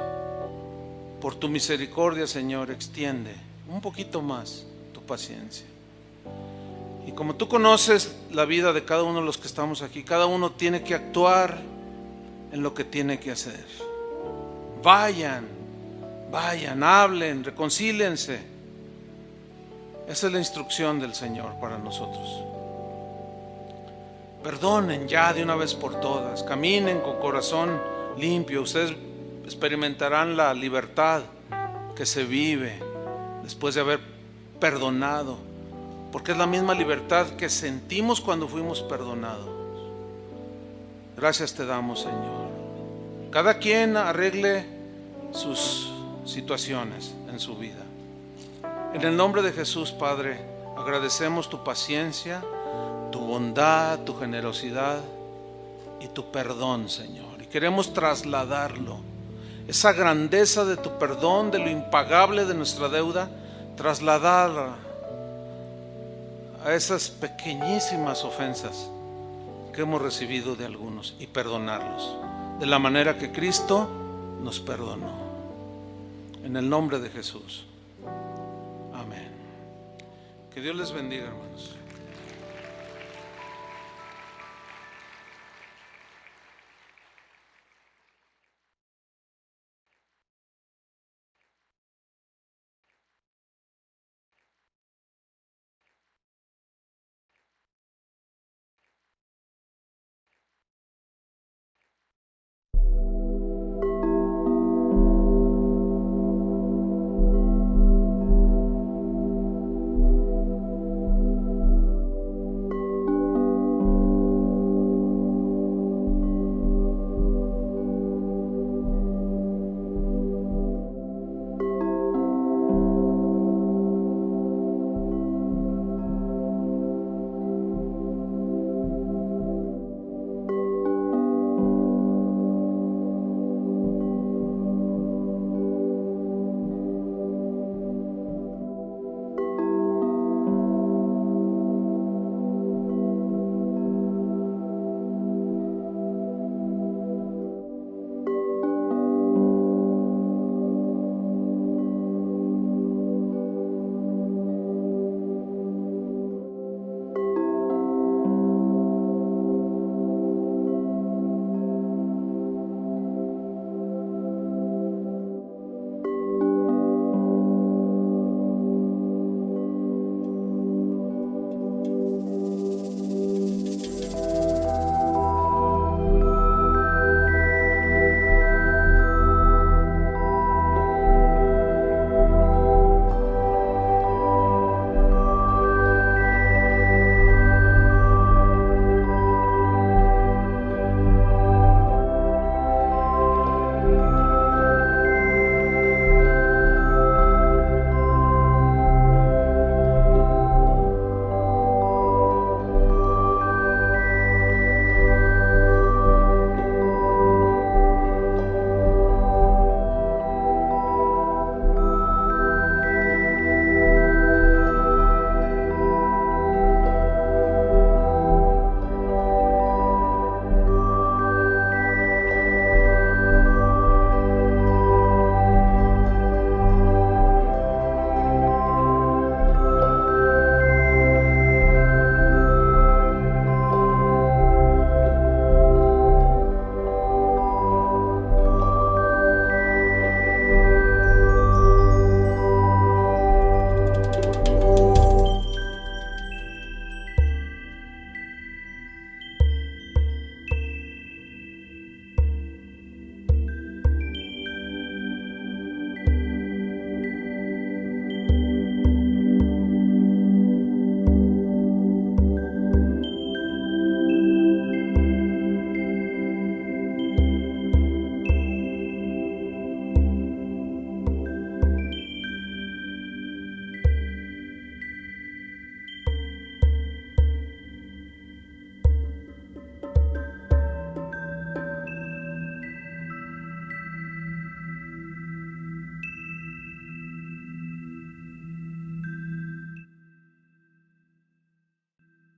Speaker 1: Por tu misericordia, Señor, extiende un poquito más tu paciencia. Y como tú conoces la vida de cada uno de los que estamos aquí, cada uno tiene que actuar en lo que tiene que hacer. Vayan, hablen, reconcílense. Esa es la instrucción del Señor para nosotros. Perdonen ya de una vez por todas, caminen con corazón limpio. Ustedes experimentarán la libertad que se vive después de haber perdonado, porque es la misma libertad que sentimos cuando fuimos perdonados. Gracias te damos, Señor. Cada quien arregle sus situaciones en su vida. En el nombre de Jesús, Padre, agradecemos tu paciencia, tu bondad, tu generosidad y tu perdón, Señor. Y queremos trasladarlo, esa grandeza de tu perdón, de lo impagable de nuestra deuda, trasladarla a esas pequeñísimas ofensas que hemos recibido de algunos y perdonarlos de la manera que Cristo nos perdonó. En el nombre de Jesús. Amén. Que Dios les bendiga, hermanos.